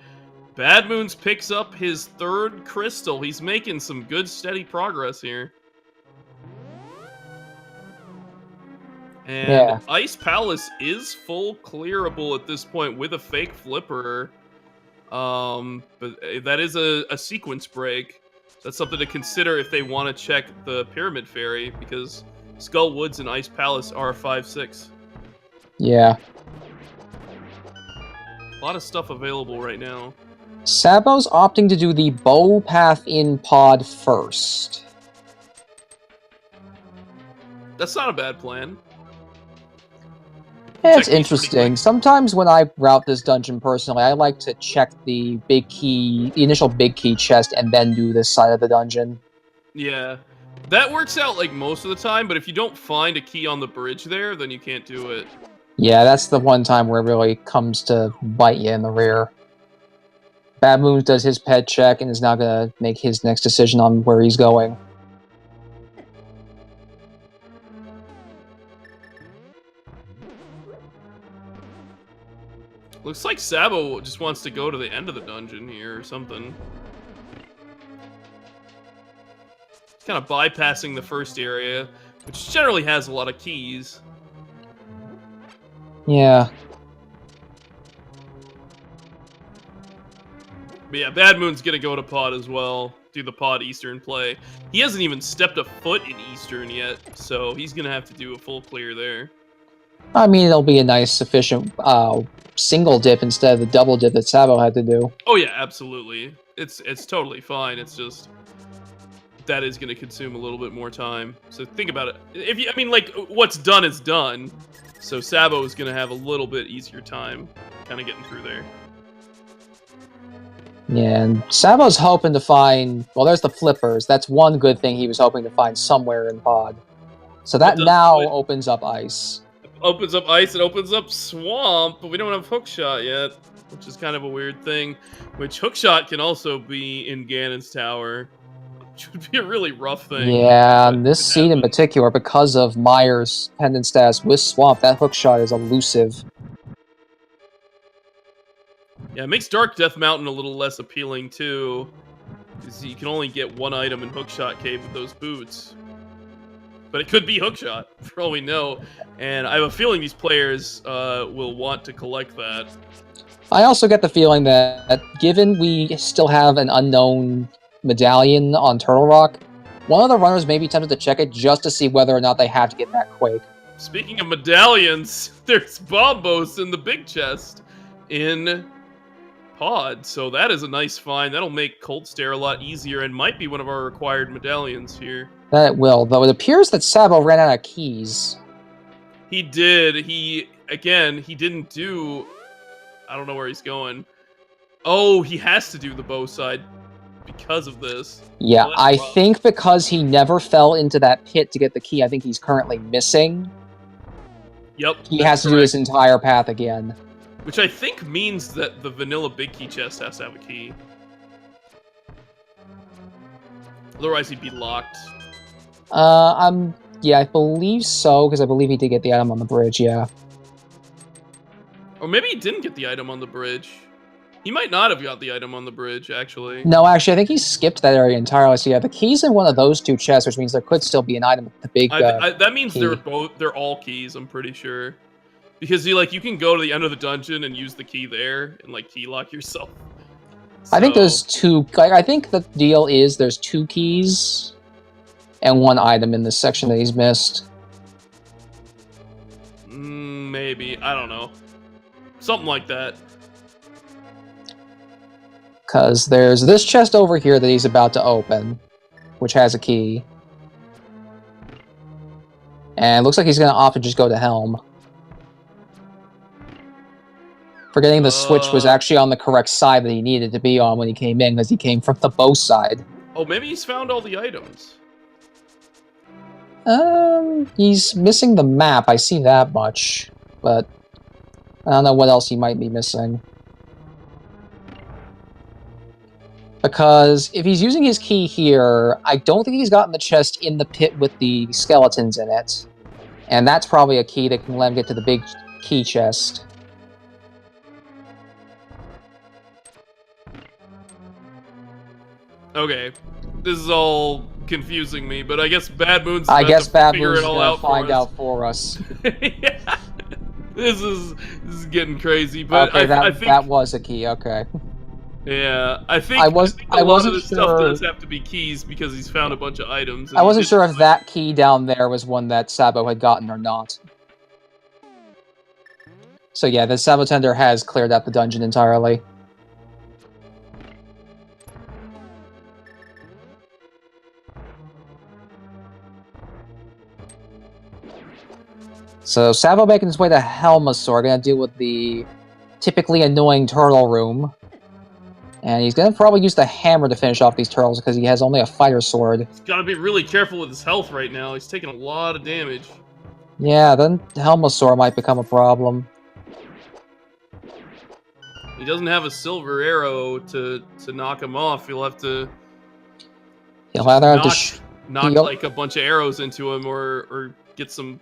BadmoonZ picks up his 3rd crystal. He's making some good, steady progress here. And Ice Palace is full clearable at this point with a fake flipper. But that is a sequence break. That's something to consider if they want to check the Pyramid Fairy, because Skull Woods and Ice Palace are 5-6. Yeah. A lot of stuff available right now. Sabo's opting to do the bow path in pod first. That's not a bad plan. It's interesting. Sometimes when I route this dungeon personally, I like to check the initial big key chest, and then do this side of the dungeon. Yeah. That works out like most of the time, but if you don't find a key on the bridge there, then you can't do it. Yeah, that's the one time where it really comes to bite you in the rear. BadmoonZ does his pet check and is now going to make his next decision on where he's going. Looks like Sabo just wants to go to the end of the dungeon here or something. Kind of bypassing the first area, which generally has a lot of keys. Yeah. But yeah, BadmoonZ gonna go to Pod as well. Do the Pod Eastern play. He hasn't even stepped a foot in Eastern yet, so he's gonna have to do a full clear there. I mean, it'll be a nice, sufficient single dip instead of the double dip that Sabo had to do. Oh yeah, absolutely. It's totally fine. It's just that is going to consume a little bit more time. So think about it. I mean, like, what's done is done. So Sabo is going to have a little bit easier time kind of getting through there. Yeah, and Sabo's hoping to find... Well, there's the flippers. That's one good thing he was hoping to find somewhere in Pod. So that now opens up ice. Opens up ice, it opens up swamp, but we don't have hookshot yet, which is kind of a weird thing. Which hookshot can also be in Ganon's tower, which would be a really rough thing. Yeah, this scene in particular, because of Meyer's pendant status with swamp, that hookshot is elusive. Yeah, it makes Dark Death Mountain a little less appealing too, because you can only get one item in Hookshot Cave with those boots. But it could be hookshot, for all we know. And I have a feeling these players will want to collect that. I also get the feeling that, given we still have an unknown medallion on Turtle Rock, one of the runners may be tempted to check it just to see whether or not they have to get that Quake. Speaking of medallions, there's Bombos in the big chest in Pod. So that is a nice find. That'll make Cold Stare a lot easier and might be one of our required medallions here. That it will, though it appears that Sabo ran out of keys. He did. He didn't do... I don't know where he's going. Oh, he has to do the bow side because of this. Yeah, well, I think because he never fell into that pit to get the key, I think he's currently missing. Yep. He has to do his entire path again. Which I think means that the vanilla big key chest has to have a key. Otherwise he'd be locked. Yeah, I believe so, because I believe he did get the item on the bridge, yeah. Or maybe he didn't get the item on the bridge. He might not have got the item on the bridge, actually. No, actually, I think he skipped that area entirely. So yeah, the key's in one of those two chests, which means there could still be an item with the big that means key. they're all keys, I'm pretty sure. Because you can go to the end of the dungeon and use the key there and like key lock yourself. So... I think there's two. I think the deal is there's two keys and one item in this section that he's missed. Maybe. I don't know. Something like that. Because there's this chest over here that he's about to open, which has a key. And it looks like he's going to opt to just go to Helm. Forgetting the switch was actually on the correct side that he needed to be on when he came in, because he came from the bow side. Oh, maybe he's found all the items. He's missing the map, I see that much. But I don't know what else he might be missing. Because if he's using his key here, I don't think he's gotten the chest in the pit with the skeletons in it. And that's probably a key that can let him get to the big key chest. Okay, this is all confusing me, but I guess BadmoonZ gonna find out for us. Yeah. This is getting crazy, but okay, I think that was a key. Okay. Yeah, I think I wasn't sure. Stuff does have to be keys because he's found a bunch of items. I wasn't sure if that key down there was one that Sabo had gotten or not. So yeah, the Sab0tender has cleared out the dungeon entirely. So Sabo making his way to Helmasaur, gonna deal with the typically annoying turtle room. And he's gonna probably use the hammer to finish off these turtles because he has only a fighter sword. He's gotta be really careful with his health right now. He's taking a lot of damage. Yeah, then Helmasaur might become a problem. He doesn't have a silver arrow to knock him off. He'll have to... He'll either have to knock like a bunch of arrows into him or get some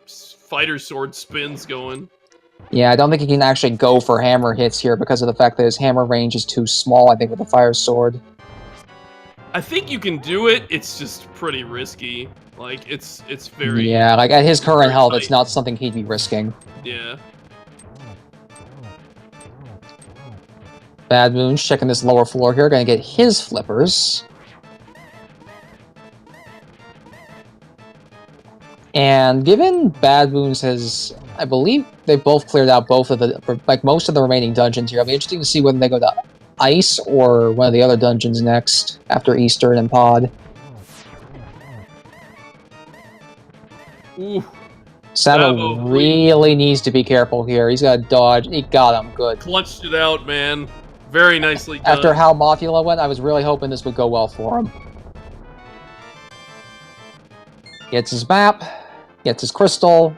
fighter sword spins going. Yeah, I don't think he can actually go for hammer hits here because of the fact that his hammer range is too small, I think, with the fire sword. I think you can do it. It's just pretty risky. Like it's very Yeah, like at his current very health, tight. it's not something he'd be risking. Yeah. BadmoonZ checking this lower floor here, gonna get his flippers. And given BadmoonZ has, I believe they both cleared out both of the, like most of the remaining dungeons here. It'll be interesting to see whether they go to Ice or one of the other dungeons next after Eastern and Pod. Ooh. Sab0 really needs to be careful here. He's got to dodge. He got him. Good. Clutched it out, man. Very nicely done. After how Mothula went, I was really hoping this would go well for him. Gets his map, gets his crystal,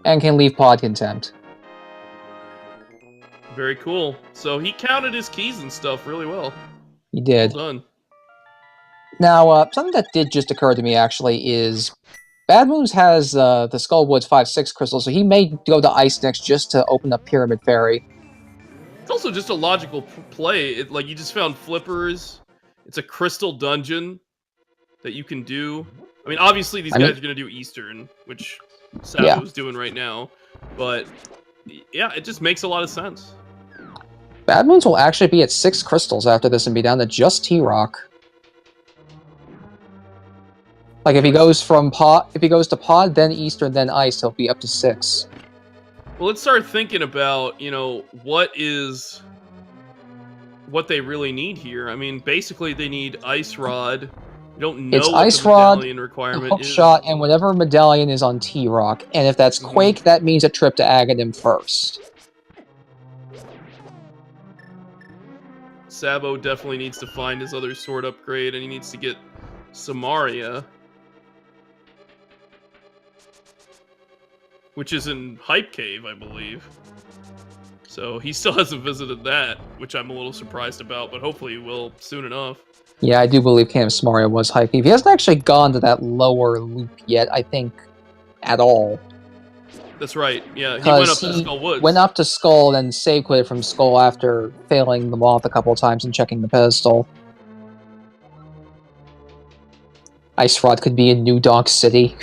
and can leave Pod content. Very cool. So he counted his keys and stuff really well. He did. Well done. Now, something that did just occur to me, actually, is BadmoonZ has the Skullwoods 5-6 crystal, so he may go to Ice next just to open up Pyramid Fairy. It's also just a logical play. Like, you just found flippers. It's a crystal dungeon that you can do. I mean, obviously, these guys are going to do Eastern, which Sab0's doing right now. But, yeah, it just makes a lot of sense. BadmoonZ will actually be at 6 crystals after this and be down to just T-Rock. Like, if he goes from Pod, if he goes to Pod, then Eastern, then Ice, he'll be up to 6. Well, let's start thinking about, what they really need here. I mean, basically, they need Ice Rod. You don't know it's what Ice the Rod, medallion requirement Hook is. Shot, and whatever medallion is on T-Rock. And if that's Quake, that means a trip to Aghanim first. Sab0 definitely needs to find his other sword upgrade, and he needs to get Samaria, which is in Hype Cave, I believe. So he still hasn't visited that, which I'm a little surprised about, but hopefully he will soon enough. Yeah, I do believe Camp Samaria was hiking. He hasn't actually gone to that lower loop yet, I think, at all. That's right, yeah, he went up to Skull Woods. Went up to Skull, then save quitted from Skull after failing the moth a couple of times and checking the pedestal. Ice Rod could be in New Donk City.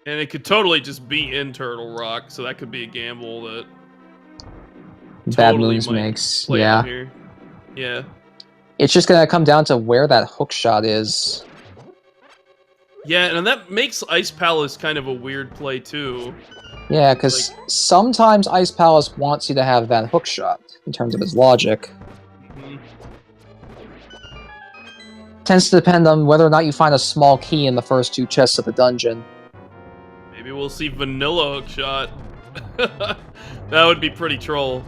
And it could totally just be in Turtle Rock, so that could be a gamble that BadmoonZ makes. Yeah. Here. Yeah. It's just gonna come down to where that hook shot is. Yeah, and that makes Ice Palace kind of a weird play too. Yeah, because sometimes Ice Palace wants you to have that hook shot, in terms of its logic. Tends to depend on whether or not you find a small key in the first 2 chests of the dungeon. Maybe we'll see vanilla hookshot. That would be pretty troll.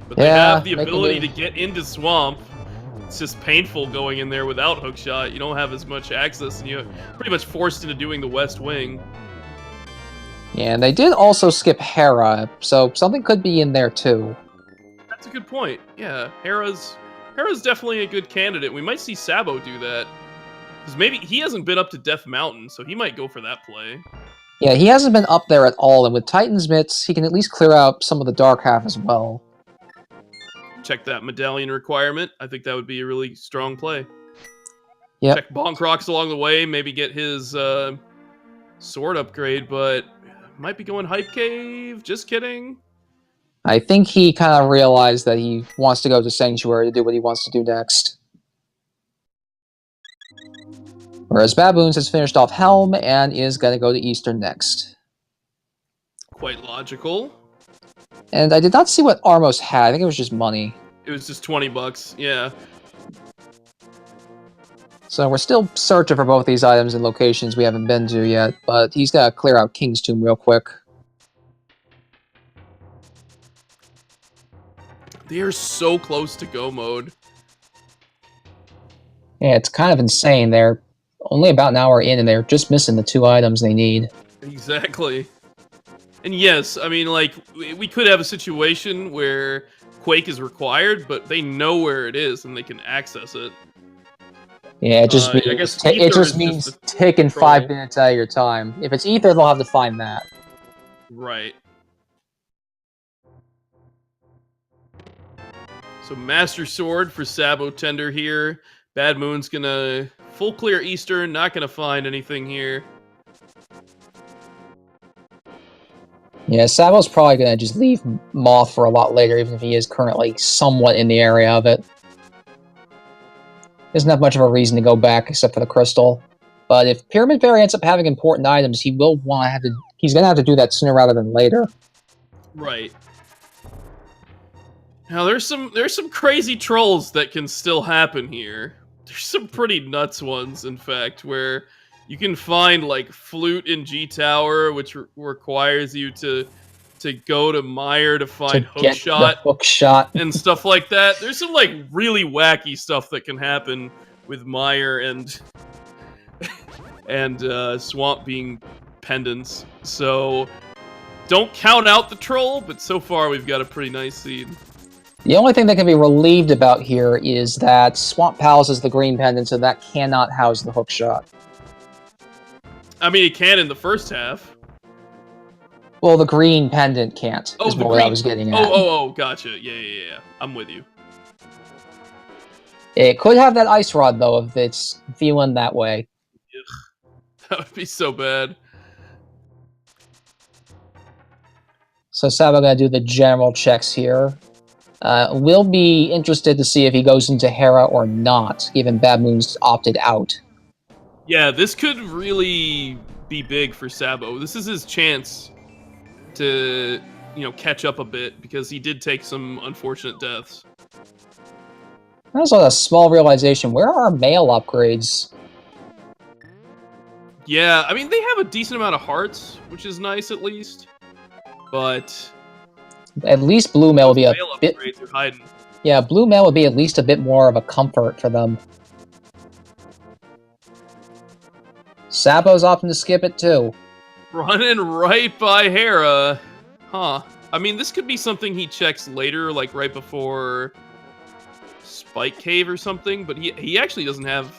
But they have the ability to get into Swamp. It's just painful going in there without hookshot. You don't have as much access, and you're pretty much forced into doing the West Wing. Yeah, and they did also skip Hera, so something could be in there too. That's a good point. Yeah, Hera's definitely a good candidate. We might see Sab0 do that. Because maybe he hasn't been up to Death Mountain, so he might go for that play. Yeah, he hasn't been up there at all, and with Titan's Mitts, he can at least clear out some of the dark half as well. Check that medallion requirement. I think that would be a really strong play. Yep. Check Bonk Rocks along the way, maybe get his sword upgrade, but might be going Hype Cave. Just kidding. I think he kind of realized that he wants to go to Sanctuary to do what he wants to do next. Whereas BadmoonZ has finished off Helm and is going to go to Eastern next. Quite logical. And I did not see what Armos had. I think it was just money. It was just 20 bucks, yeah. So we're still searching for both these items in locations we haven't been to yet, but he's got to clear out King's Tomb real quick. They are so close to go mode. Yeah, it's kind of insane. They're only about an hour in, and they're just missing the 2 items they need. Exactly. And yes, I mean, like, we could have a situation where Quake is required, but they know where it is, and they can access it. Yeah, it just I means guess it ether just is just means a taking troll. 5 minutes out of your time. If it's ether, they'll have to find that. Right. So Master Sword for Sab0tender here. BadmoonZ gonna full clear Eastern, not gonna find anything here. Yeah, Sabo's probably gonna just leave Moth for a lot later, even if he is currently somewhat in the area of it. Doesn't have much of a reason to go back except for the crystal. But if Pyramid Fairy ends up having important items, he will want to have to. He's gonna have to do that sooner rather than later. Right. Now there's some crazy trolls that can still happen here. There's some pretty nuts ones, in fact, where you can find like Flute in G Tower, which requires you to go to Meyer to find To get the Hookshot hook shot. and stuff like that. There's some like really wacky stuff that can happen with Meyer and Swamp being pendants. So don't count out the troll, but so far we've got a pretty nice seed. The only thing that can be relieved about here is that Swamp Palace is the green pendant, so that cannot house the hook shot. I mean, it can in the first half. Well, the green pendant can't, Oh, is the what green... I was getting at. Oh, gotcha. Yeah. I'm with you. It could have that ice rod, though, if it's feeling that way. Ugh. That would be so bad. So Sabo gonna do the general checks here. We'll be interested to see if he goes into Hera or not, given BadmoonZ opted out. Yeah, this could really be big for Sabo. This is his chance to, catch up a bit, because he did take some unfortunate deaths. Also, a small realization, where are our male upgrades? Yeah, I mean, they have a decent amount of hearts, which is nice at least. But At least blue male will be a bit... upgrades are hiding. Yeah, blue male would be at least a bit more of a comfort for them. Sabo's opting to skip it too. Running right by Hera. Huh. I mean, this could be something he checks later, like right before Spike Cave or something, but he actually doesn't have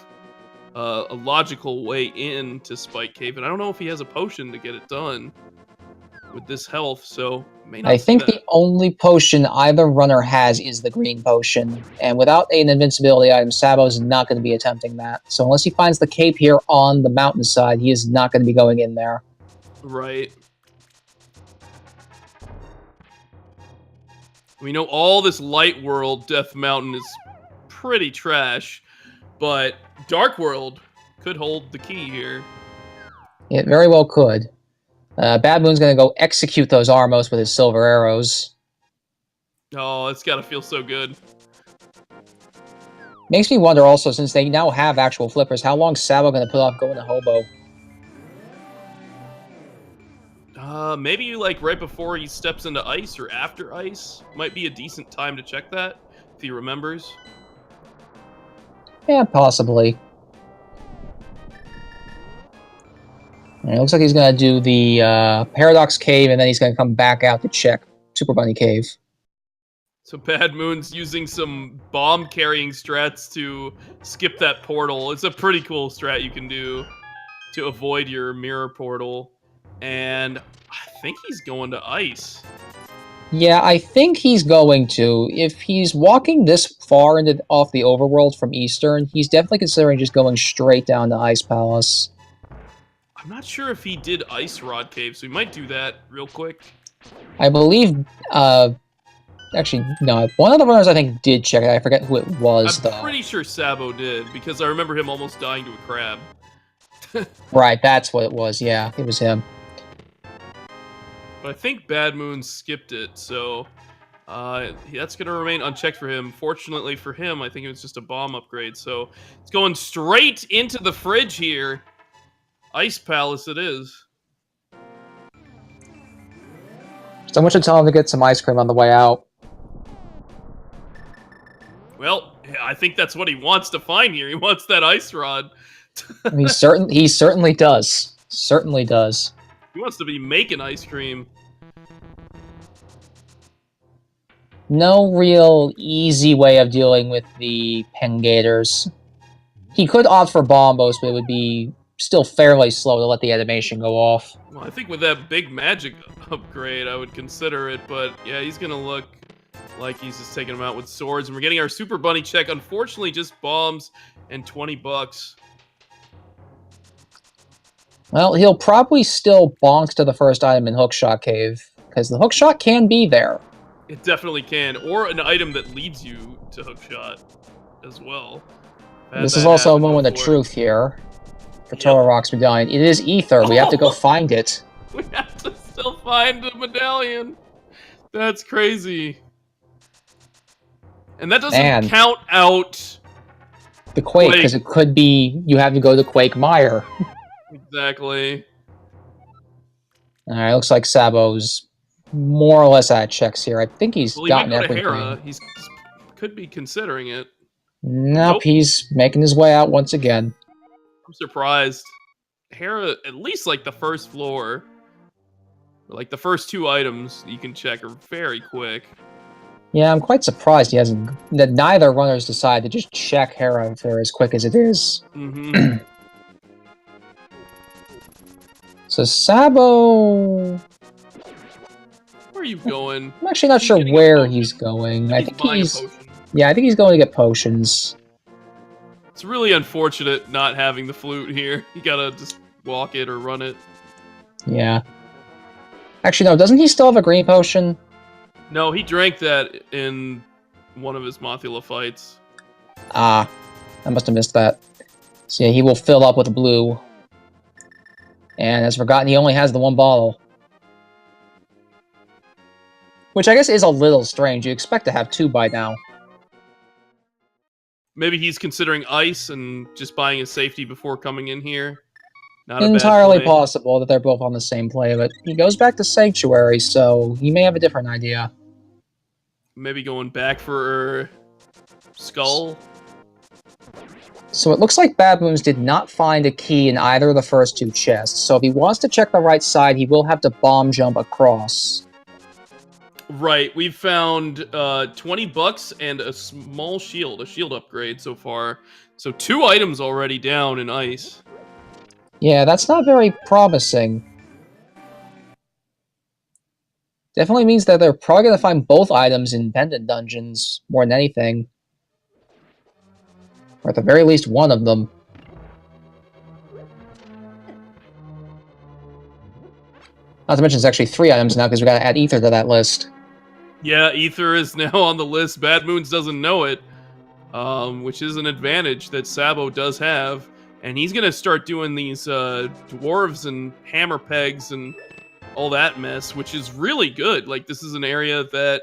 a logical way in to Spike Cave, and I don't know if he has a potion to get it done with this health, so may not. I think the only potion either runner has is the green potion, and without an invincibility item, Sabo's not going to be attempting that. So unless he finds the cape here on the mountainside, he is not going to be going in there. Right. We know all this light world Death Mountain is pretty trash, but Dark World could hold the key here. It very well could. BadmoonZ going to go execute those Armos with his silver arrows. Oh, it's got to feel so good. Makes me wonder also, since they now have actual flippers, how long is Sabo going to put off going to Hobo? Maybe like right before he steps into ice or after ice might be a decent time to check that, if he remembers. Yeah, possibly. And it looks like he's going to do the Paradox Cave, and then he's going to come back out to check Super Bunny Cave. So BadmoonZ using some bomb-carrying strats to skip that portal. It's a pretty cool strat you can do to avoid your mirror portal. And I think he's going to ice. Yeah, I think he's going to. If he's walking this far off the overworld from Eastern, he's definitely considering just going straight down to Ice Palace. I'm not sure if he did Ice Rod Cave, so we might do that real quick. I believe, actually, no, one of the runners I think did check it. I forget who it was, though. I'm pretty sure Sabo did, because I remember him almost dying to a crab. Right, that's what it was. Yeah, it was him. But I think BadmoonZ skipped it, so that's going to remain unchecked for him. Fortunately for him, I think it was just a bomb upgrade, so it's going straight into the fridge here. Ice Palace it is. Someone should tell him to get some ice cream on the way out. Well, I think that's what he wants to find here. He wants that ice rod. he certainly does. Certainly does. He wants to be making ice cream. No real easy way of dealing with the Pengators. He could opt for Bombos, but it would be still fairly slow to let the animation go off. Well, I think with that big magic upgrade, I would consider it, but yeah, he's gonna look like he's just taking them out with swords, and we're getting our Super Bunny check. Unfortunately, just bombs and 20 bucks. Well, he'll probably still bonk to the first item in Hookshot Cave, because the Hookshot can be there. It definitely can, or an item that leads you to Hookshot as well. This is also a moment of truth here for Toro-Rock's medallion. It is Ether. We have to go find it. We have to still find the medallion. That's crazy. And that doesn't count out the Quake, because it could be you have to go to Quake Mire. Exactly. Alright, looks like Sabo's more or less at checks here. I think he's gotten everything. He could be considering it. Nope, he's making his way out once again. I'm surprised. Hera, at least like the first floor, or like the first 2 items you can check are very quick. Yeah, I'm quite surprised he hasn't. That neither runners decide to just check Hera for as quick as it is. Mm-hmm. So Sabo, where are you going? I'm actually not sure where he's going. I think he's. Yeah, I think he's going to get potions. It's really unfortunate not having the flute here. You gotta just walk it or run it. Yeah. Actually, no, doesn't he still have a green potion? No, he drank that in one of his Mothula fights. Ah, I must have missed that. So yeah, he will fill up with blue. And as forgotten, he only has the 1 bottle. Which I guess is a little strange. You expect to have 2 by now. Maybe he's considering ice and just buying his safety before coming in here. Not entirely possible that they're both on the same play, but he goes back to Sanctuary, so he may have a different idea. Maybe going back for Skull. So it looks like BadmoonZ did not find a key in either of the first 2 chests, so if he wants to check the right side, he will have to bomb jump across. Right, we've found 20 bucks and a small shield, a shield upgrade so far. So 2 items already down in ice. Yeah, that's not very promising. Definitely means that they're probably going to find both items in pendant dungeons, more than anything. Or at the very least, one of them. Not to mention it's actually 3 items now, because we got to add Ether to that list. Yeah, Ether is now on the list. BadmoonZ doesn't know it, which is an advantage that Sabo does have. And he's going to start doing these dwarves and hammer pegs and all that mess, which is really good. Like, this is an area that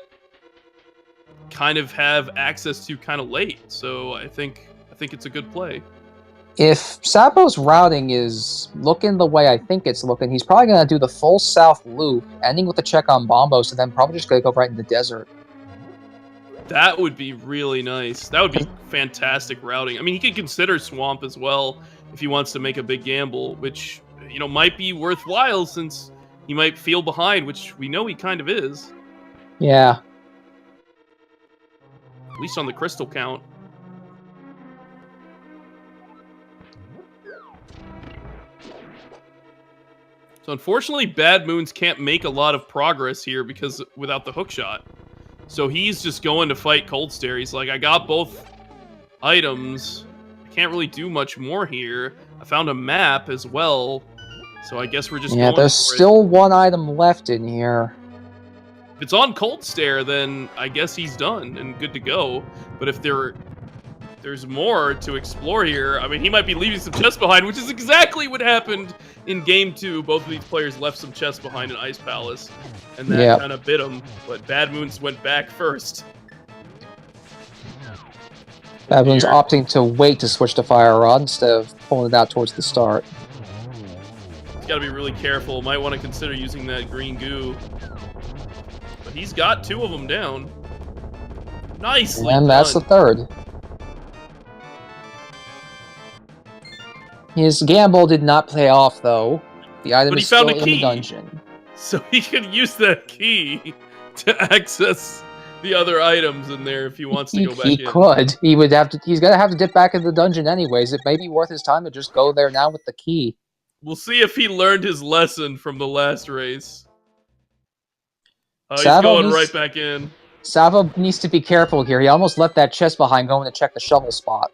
kind of have access to kind of late. So I think it's a good play. If Sabo's routing is looking the way I think it's looking, he's probably going to do the full south loop, ending with a check on Bombos, and then probably just going to go right in the desert. That would be really nice. That would be fantastic routing. I mean, he could consider Swamp as well if he wants to make a big gamble, which, you know, might be worthwhile since he might feel behind, which we know he kind of is. Yeah. At least on the crystal count. So unfortunately, BadmoonZ can't make a lot of progress here because without the hookshot. So he's just going to fight Cold Stare. He's like, I got both items. I can't really do much more here. I found a map as well. So I guess we're just going there's still 1 item left in here. If it's on Cold Stare, then I guess he's done and good to go. But if there's more to explore here, I mean, he might be leaving some chests behind, which is exactly what happened in Game 2. Both of these players left some chests behind in Ice Palace, and that kind of bit him. But BadmoonZ went back first. BadmoonZ opting to wait to switch to Fire Rod instead of pulling it out towards the start. He's got to be really careful. Might want to consider using that green goo. But he's got 2 of them down. Nicely And that's the 3rd. His gamble did not pay off, though. The item is still in the dungeon. So he can use that key to access the other items in there if he wants to go back He in. could. He would have to. He's gonna have to dip back into the dungeon anyways. It may be worth his time to just go there now with the key. We'll see if he learned his lesson from the last race. He's going right back in. Sab0 needs to be careful here. He almost left that chest behind going to check the shovel spot.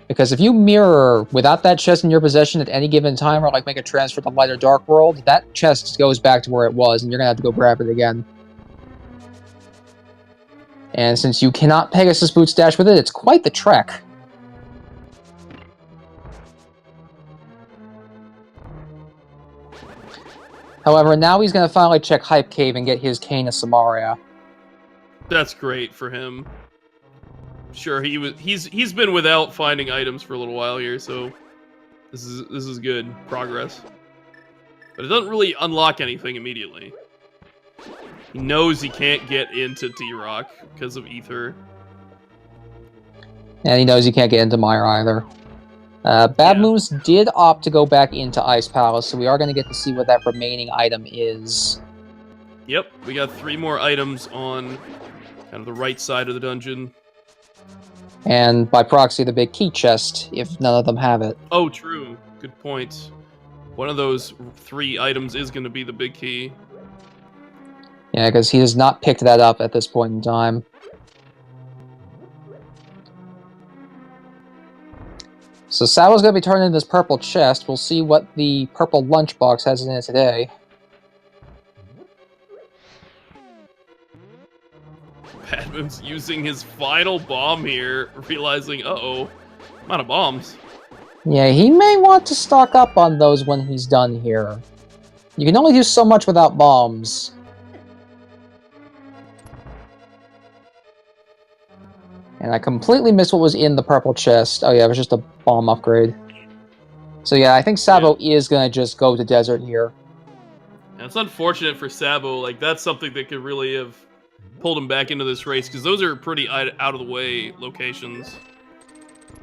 Because if you mirror without that chest in your possession at any given time, or like make a transfer to light or dark world, that chest goes back to where it was, and you're gonna have to go grab it again. And since you cannot Pegasus Boots dash with it, it's quite the trek. However, now he's gonna finally check Hype Cave and get his Cane of Samaria. That's great for him. Sure, he's been without finding items for a little while here, so this is good progress. But it doesn't really unlock anything immediately. He knows he can't get into T-Rock because of Ether. And he knows he can't get into Mire either. BadmoonZ did opt to go back into Ice Palace, so we are going to get to see what that remaining item is. Yep, we got 3 more items on kind of the right side of the dungeon. And by proxy, the big key chest, if none of them have it. Oh, true. Good point. One of those 3 items is going to be the big key. Yeah, because he has not picked that up at this point in time. So Sab0's going to be turning in this purple chest. We'll see what the purple lunchbox has in it today. BadmoonZ using his final bomb here, realizing, uh-oh, I'm out of bombs. Yeah, he may want to stock up on those when he's done here. You can only do so much without bombs. And I completely missed what was in the purple chest. Oh yeah, it was just a bomb upgrade. So yeah, I think Sab0 is going to just go to desert here. And it's unfortunate for Sab0, like that's something that could really have pulled him back into this race, because those are pretty out-of-the-way locations.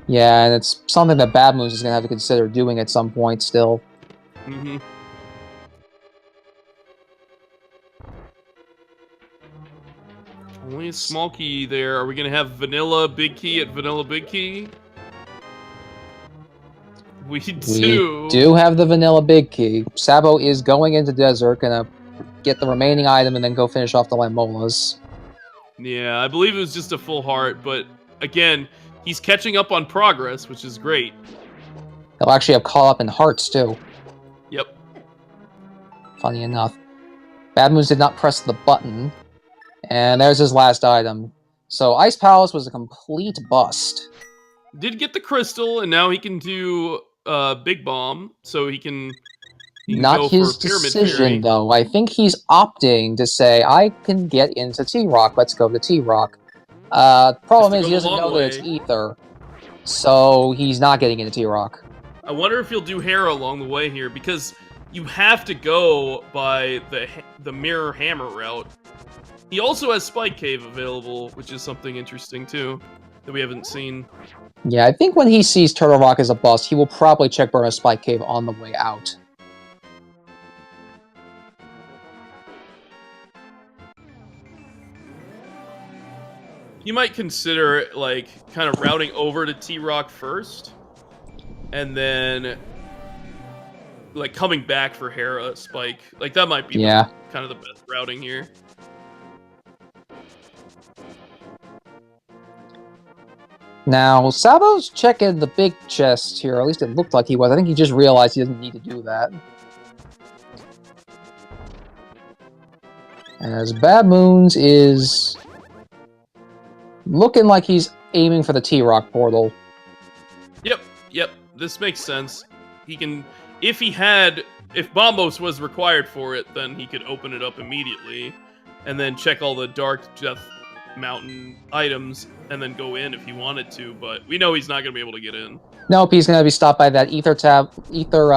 Yeah, and it's something that BadmoonZ is going to have to consider doing at some point still. Mm-hmm. Only a small key there. Are we going to have vanilla big key at vanilla big key? We do. We do have the vanilla big key. Sab0 is going into desert, going to get the remaining item and then go finish off the Lamolas. Yeah, I believe it was just a full heart, but again, he's catching up on progress, which is great. He'll actually have call up in hearts too. Yep. Funny enough. BadmoonZ did not press the button. And there's his last item. So Ice Palace was a complete bust. Did get the crystal, and now he can do Big Bomb, so he can Not go his for Pyramid decision, Fairy. though. I think he's opting to say, I can get into T-Rock. Let's go to T-Rock. Problem is, he doesn't know that it's Ether. So he's not getting into T-Rock. I wonder if he'll do Hera along the way here, because you have to go by the Mirror Hammer route. He also has Spike Cave available, which is something interesting, too, that we haven't seen. Yeah, I think when he sees Turtle Rock as a bust, he will probably check Burner's Spike Cave on the way out. You might consider, like, kind of routing over to T-Rock first, and then, like, coming back for Hera Spike. Like, that might be kind of the best routing here. Now, Sab0's checking the big chest here, or at least it looked like he was. I think he just realized he doesn't need to do that. As BadmoonZ is looking like he's aiming for the T-Rock portal. Yep, this makes sense. He can, if Bombos was required for it, then he could open it up immediately, and then check all the Dark Death Mountain items, and then go in if he wanted to, but we know he's not going to be able to get in. Nope, he's going to be stopped by that Ether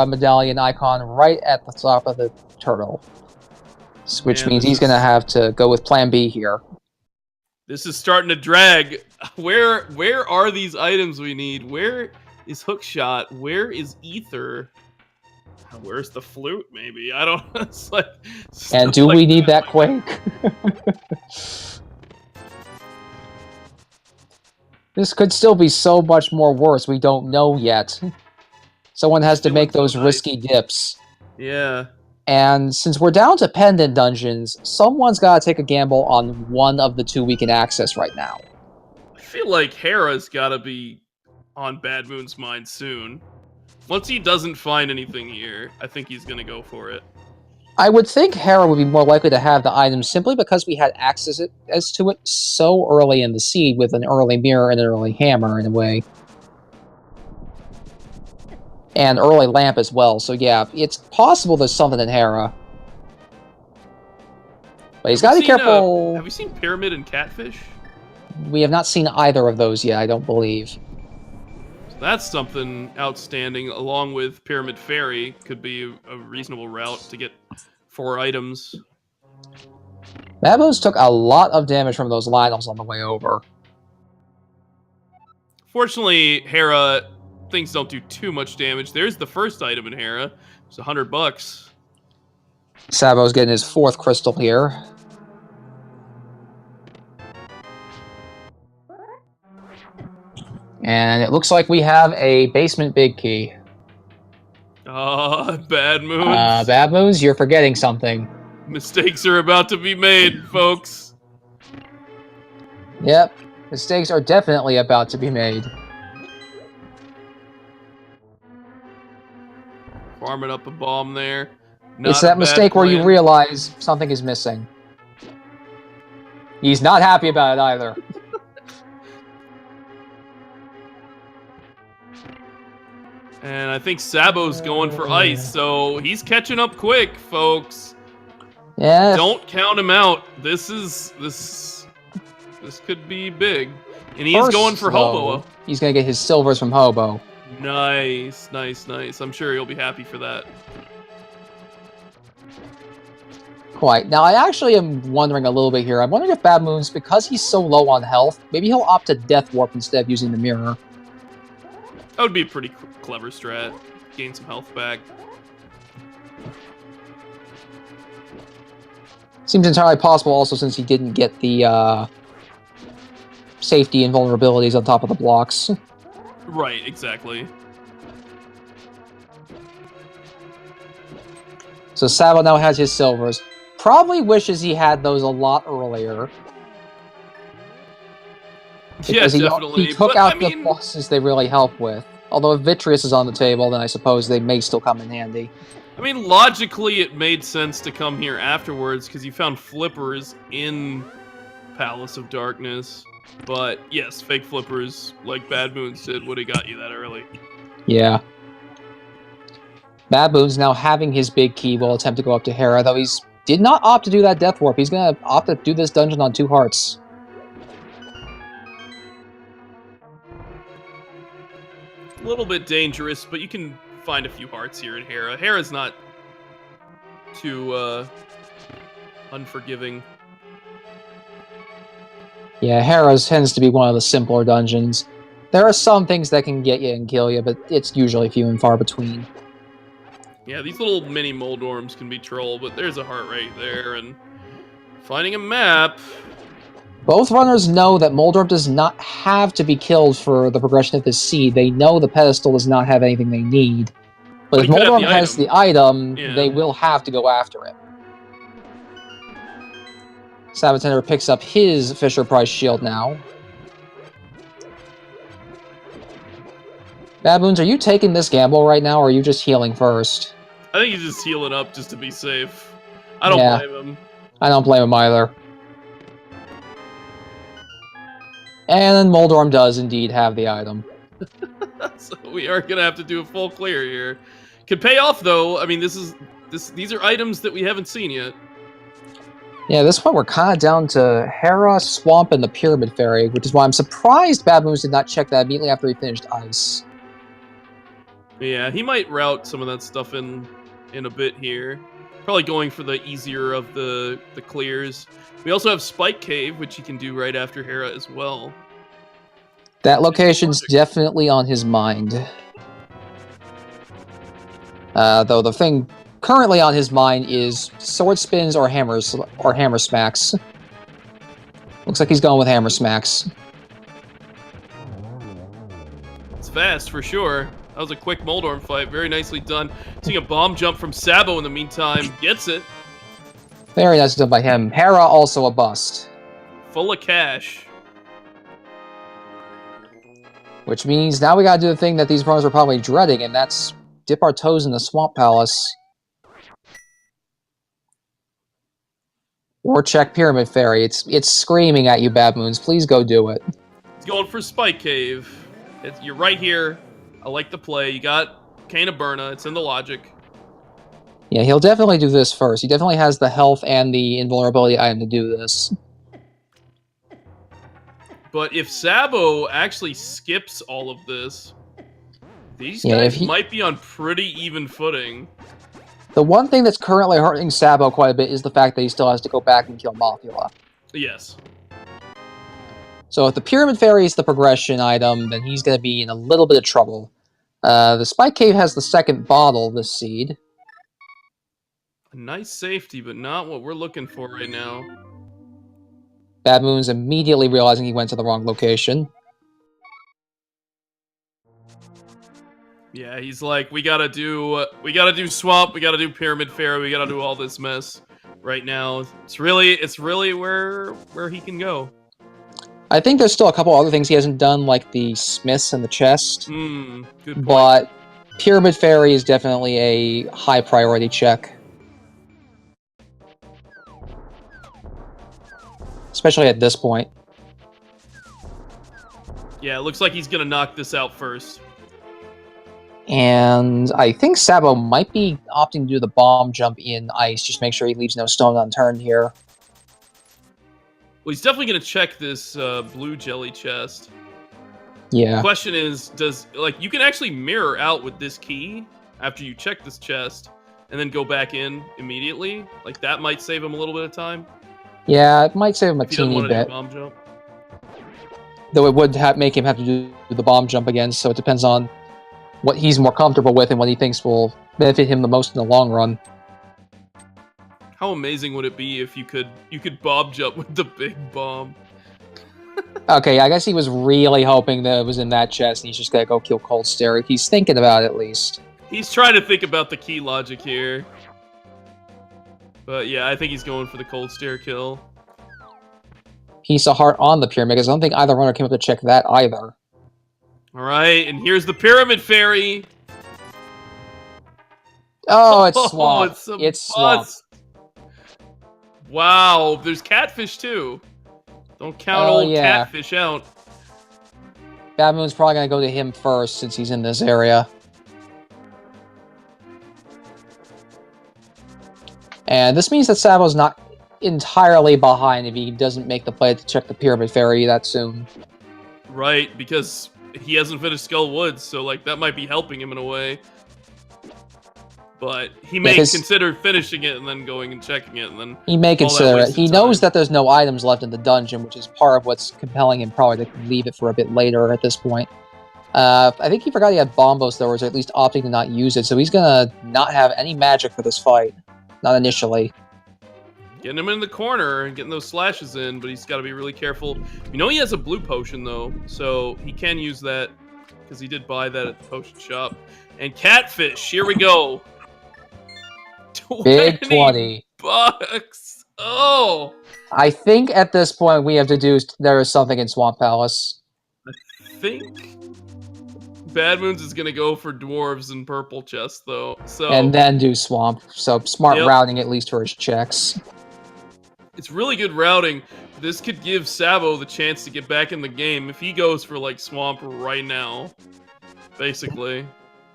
medallion icon right at the top of the turtle. Which means he's going to have to go with Plan B here. This is starting to drag. Where are these items we need? Where is Hookshot? Where is Ether? Where's the flute? Maybe I don't. It's like. And do we need that quake? This could still be so much more worse. We don't know yet. Someone has to make those risky dips. Yeah. And since we're down to pendant dungeons, someone's got to take a gamble on one of the two we can access right now. I feel like Hera's got to be on BadmoonZ's mind soon. Once he doesn't find anything here, I think he's going to go for it. I would think Hera would be more likely to have the item simply because we had access to it so early in the seed with an early mirror and an early hammer, in a way. And early lamp as well, so yeah, it's possible there's something in Hera. But he's got to be careful. Have you seen Pyramid and Catfish? We have not seen either of those yet, I don't believe. That's something outstanding, along with Pyramid Fairy. Could be a reasonable route to get 4 items. BadmoonZ took a lot of damage from those Lionels on the way over. Fortunately, Hera, things don't do too much damage. There's the first item in Hera. It's $100. Sab0's getting his 4th crystal here. And it looks like we have a basement big key. BadmoonZ. BadmoonZ, you're forgetting something. Mistakes are about to be made, folks. Yep, mistakes are definitely about to be made. Farming up a bomb there. It's that mistake where you realize something is missing. He's not happy about it either. And I think Sab0's going for ice, so he's catching up quick, folks. Yeah. Don't count him out. This could be big. And he's going for Hobo. He's going to get his silvers from Hobo. Nice, nice, nice. I'm sure he'll be happy for that. Quite. Now, I actually am wondering a little bit here. I'm wondering if BadmoonZ, because he's so low on health, maybe he'll opt to Death Warp instead of using the mirror. That would be a pretty clever strat. Gain some health back. Seems entirely possible also since he didn't get the safety and vulnerabilities on top of the blocks. Right, exactly. So Sab0 now has his silvers. Probably wishes he had those a lot earlier. Because definitely. He took out the bosses they really help with. Although if Vitreous is on the table, then I suppose they may still come in handy. I mean, logically, it made sense to come here afterwards, because you found flippers in Palace of Darkness. But, yes, fake flippers, like BadmoonZ did, would have got you that early. Yeah. BadmoonZ now having his big key will attempt to go up to Hera, though he's did not opt to do that Death Warp. He's going to opt to do this dungeon on 2 hearts. A little bit dangerous, but you can find a few hearts here in Hera. Hera's not too unforgiving. Yeah, Hera tends to be one of the simpler dungeons. There are some things that can get you and kill you, but it's usually few and far between. Yeah, these little mini Moldorms can be troll, but there's a heart right there, and finding a map. Both runners know that Moldorm does not have to be killed for the progression of this seed. They know the pedestal does not have anything they need. But if Moldorm has the item, they will have to go after it. Sab0tender picks up his Fisher-Price shield now. BadmoonZ, are you taking this gamble right now, or are you just healing first? I think he's just healing up just to be safe. I don't blame him. I don't blame him either. And then Moldorm does indeed have the item. So we are gonna have to do a full clear here. Could pay off though. I mean, these are items that we haven't seen yet. Yeah, this one we're kind of down to Hera, Swamp, and the Pyramid Fairy, which is why I'm surprised BadmoonZ did not check that immediately after he finished Ice. Yeah, he might route some of that stuff in a bit here. Probably going for the easier of the clears. We also have Spike Cave, which he can do right after Hera as well. That location's definitely on his mind. Though the thing currently on his mind is sword spins or hammer smacks. Looks like he's going with hammer smacks. It's fast for sure. That was a quick Moldorm fight. Very nicely done. Seeing a bomb jump from Sab0 in the meantime. Gets it. Very nice done by him. Hera also a bust. Full of cash. Which means now we gotta do the thing that these pros are probably dreading, and that's dip our toes in the Swamp Palace. Or check Pyramid Fairy. It's screaming at you, BadmoonZ. Please go do it. He's going for Spike Cave. You're right here. I like the play. You got Cane of Burna. It's in the logic. Yeah, he'll definitely do this first. He definitely has the health and the invulnerability item to do this. But if Sab0 actually skips all of this, these guys might be on pretty even footing. The one thing that's currently hurting Sab0 quite a bit is the fact that he still has to go back and kill Mothula. Yes. So if the Pyramid Fairy is the progression item, then he's going to be in a little bit of trouble. The Spike Cave has the second bottle this seed. A nice safety, but not what we're looking for right now. BadmoonZ immediately realizing he went to the wrong location. Yeah, he's like, we gotta do Swamp, we gotta do Pyramid Fairy, we gotta do all this mess right now. It's really where he can go. I think there's still a couple other things he hasn't done, like the Smiths and the chest. Good point. But Pyramid Fairy is definitely a high priority check. Especially at this point. Yeah, it looks like he's gonna knock this out first. And I think Sab0 might be opting to do the bomb jump in ice, just make sure he leaves no stone unturned here. Well, he's definitely gonna check this blue jelly chest. Yeah. The question is, you can actually mirror out with this key after you check this chest, and then go back in immediately? Like, that might save him a little bit of time? Yeah, it might save him a if he doesn't teeny want to bit. do bomb jump. Though it would make him have to do the bomb jump again, so it depends on what he's more comfortable with and what he thinks will benefit him the most in the long run. How amazing would it be if you could bomb jump with the big bomb? Okay, I guess he was really hoping that it was in that chest and he's just gonna go kill Cold Stare. He's thinking about it at least. He's trying to think about the key logic here. But yeah, I think he's going for the Cold Stare kill. Piece of heart on the pyramid, because I don't think either runner came up to check that either. Alright, and here's the Pyramid Fairy! Oh, it's Swamp. It's Swamp. Wow, there's Catfish too. Don't count old Catfish out. BadmoonZ probably going to go to him first since he's in this area. And this means that Sab0's not entirely behind if he doesn't make the play to check the Pyramid Fairy that soon. Right, because he hasn't finished Skull Woods, so like that might be helping him in a way. But he may consider finishing it and then going and checking it, and then he may consider it. He knows that there's no items left in the dungeon, which is part of what's compelling him probably to leave it for a bit later at this point. I think he forgot he had Bombos, though, or is at least opting to not use it, so he's gonna not have any magic for this fight. Not initially. Getting him in the corner and getting those slashes in, but he's got to be really careful. You know he has a blue potion, though, so he can use that, because he did buy that at the potion shop. And Catfish, here we go. Big 20 bucks. Oh. I think at this point we have deduced there is something in Swamp Palace. I think BadmoonZ is gonna go for dwarves and purple chest though. And then do Swamp. So smart routing at least for his checks. It's really good routing. This could give Sab0 the chance to get back in the game if he goes for like Swamp right now. Basically.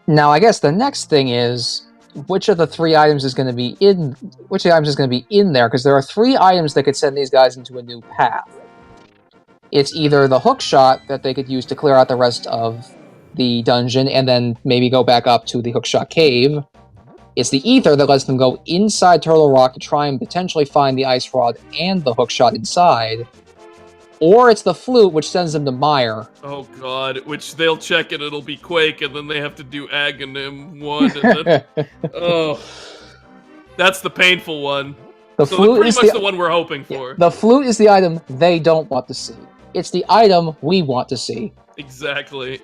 Now I guess the next thing is which of the three items is going to be in? Which of the items is going to be in there? Because there are three items that could send these guys into a new path. It's either the hook shot that they could use to clear out the rest of the dungeon, and then maybe go back up to the hookshot cave. It's the ether that lets them go inside Turtle Rock to try and potentially find the ice rod and the hookshot inside. or it's the flute, which sends them to Mire. Oh god, which they'll check and it'll be Quake, and then they have to do Aghanim 1, and then... Oh. That's the painful one. The so flute pretty is much the one we're hoping for. The flute is the item they don't want to see. It's the item we want to see. Exactly.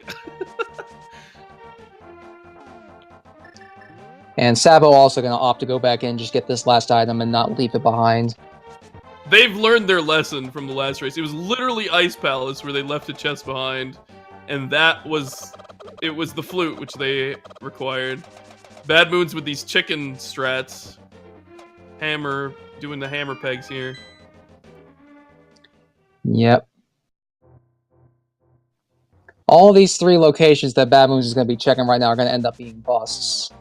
And Sab0 also going to opt to go back in, just get this last item and not leave it behind. They've learned their lesson from the last race. It was literally Ice Palace where they left a chest behind, and that was... It was the flute, which they required. BadmoonZ with these chicken strats. Hammer, doing the hammer pegs here. Yep. All these 3 locations that BadmoonZ is going to be checking right now are going to end up being busts.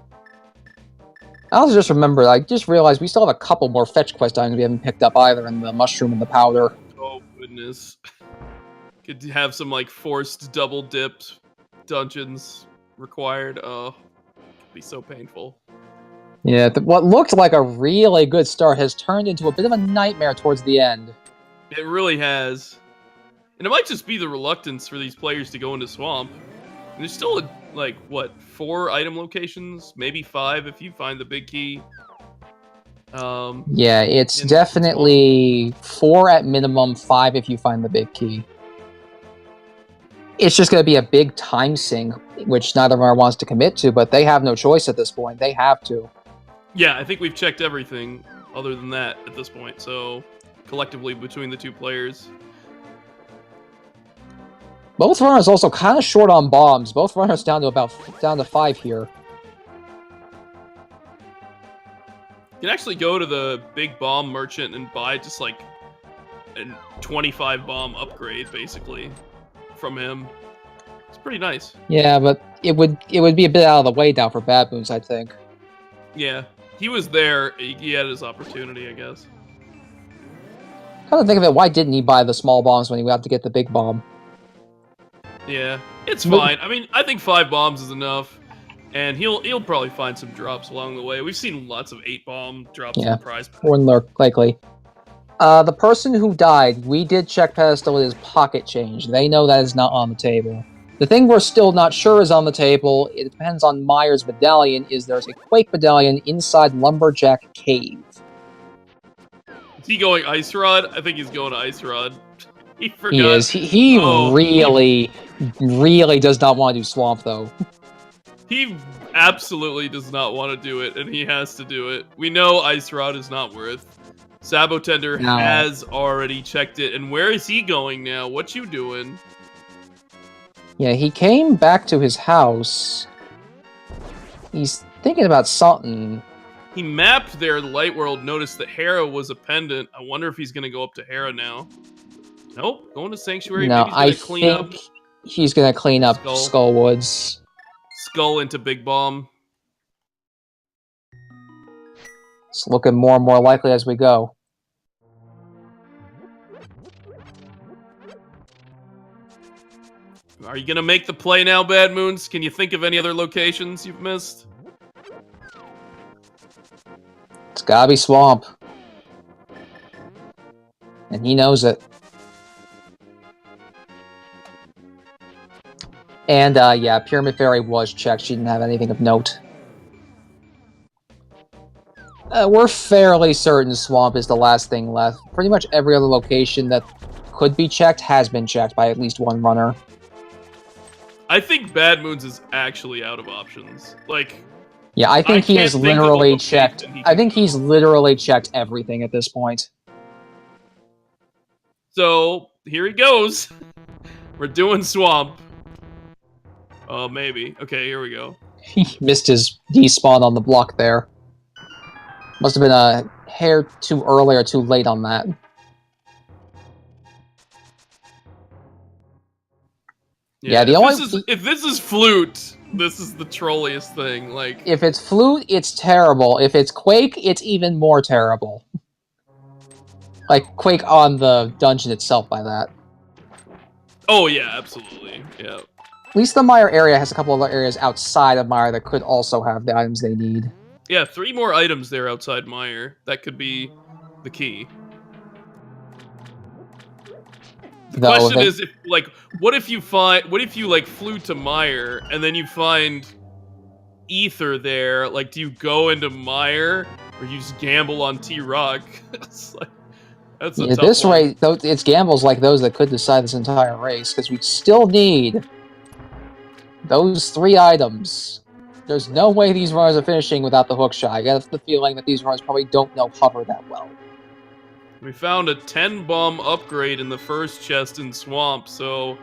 I also just remembered, I just realized we still have a couple more fetch quest items we haven't picked up either in the mushroom and the powder. Oh, goodness. Could have some, like, forced double-dipped dungeons required. Oh, it'd be so painful. Yeah, what looked like a really good start has turned into a bit of a nightmare towards the end. It really has. And it might just be the reluctance for these players to go into Swamp. And there's still, like, what, 4 item locations? Maybe 5 if you find the big key. Yeah, it's definitely 4 at minimum, 5 if you find the big key. It's just going to be a big time sink, which neither one wants to commit to, but they have no choice at this point. They have to. Yeah, I think we've checked everything other than that at this point, so collectively between the 2 players. Both runners also kind of short on bombs. Both runners down to 5 here. You can actually go to the big bomb merchant and buy just like a 25 bomb upgrade, basically, from him. It's pretty nice. Yeah, but it would be a bit out of the way now for BadmoonZ, I think. Yeah, he was there. He had his opportunity, I guess. Come to think of it, why didn't he buy the small bombs when he got to get the big bomb? Yeah, it's fine. I mean, I think 5 bombs is enough, and he'll probably find some drops along the way. We've seen lots of 8 bomb drops in the prize pack. One lurk, likely. The person who died, we did check pedestal with his pocket change. They know that is not on the table. The thing we're still not sure is on the table, it depends on Mire's medallion, is there's a Quake medallion inside Lumberjack Cave. Is he going Ice Rod? I think he's going to Ice Rod. He forgot. He is. He really does not want to do Swamp, though. He absolutely does not want to do it, and he has to do it. We know Ice Rod is not worth. Sab0tender has already checked it, and where is he going now? What you doing? Yeah, he came back to his house. He's thinking about something. He mapped there the Light World, noticed that Hera was a pendant. I wonder if he's going to go up to Hera now. Nope, going to Sanctuary. No, Maybe he's gonna clean up. He's going to clean up Skullwoods. Skull into Big Bomb. It's looking more and more likely as we go. Are you going to make the play now, BadmoonZ? Can you think of any other locations you've missed? It's gotta be Swamp. And he knows it. And, yeah, Pyramid Fairy was checked. She didn't have anything of note. We're fairly certain Swamp is the last thing left. Pretty much every other location that could be checked has been checked by at least one runner. I think BadmoonZ is actually out of options. Like, yeah, I think he has literally checked. I think he's literally checked everything at this point. So here he goes. We're doing Swamp. Oh, maybe. Okay, here we go. He missed his despawn on the block there. Must have been a hair too early or too late on that. Yeah, the only... If this is Flute, this is the trolliest thing. Like, if it's Flute, it's terrible. If it's Quake, it's even more terrible. Like, Quake on the dungeon itself by that. Oh, yeah, absolutely. Yeah. At least the Mire area has a couple other areas outside of Mire that could also have the items they need. Yeah, 3 more items there outside Mire. That could be the key. The Though, question is, if like, what if you like flew to Mire and then you find Ether there? Like, do you go into Mire or you just gamble on T-Rock? It's like, that's a at tough this one. rate, though, it's gambles like those that could decide this entire race, because we still need those 3 items. There's no way these runners are finishing without the hook shot. I get the feeling that these runners probably don't know hover that well. We found a 10 bomb upgrade in the first chest in Swamp, so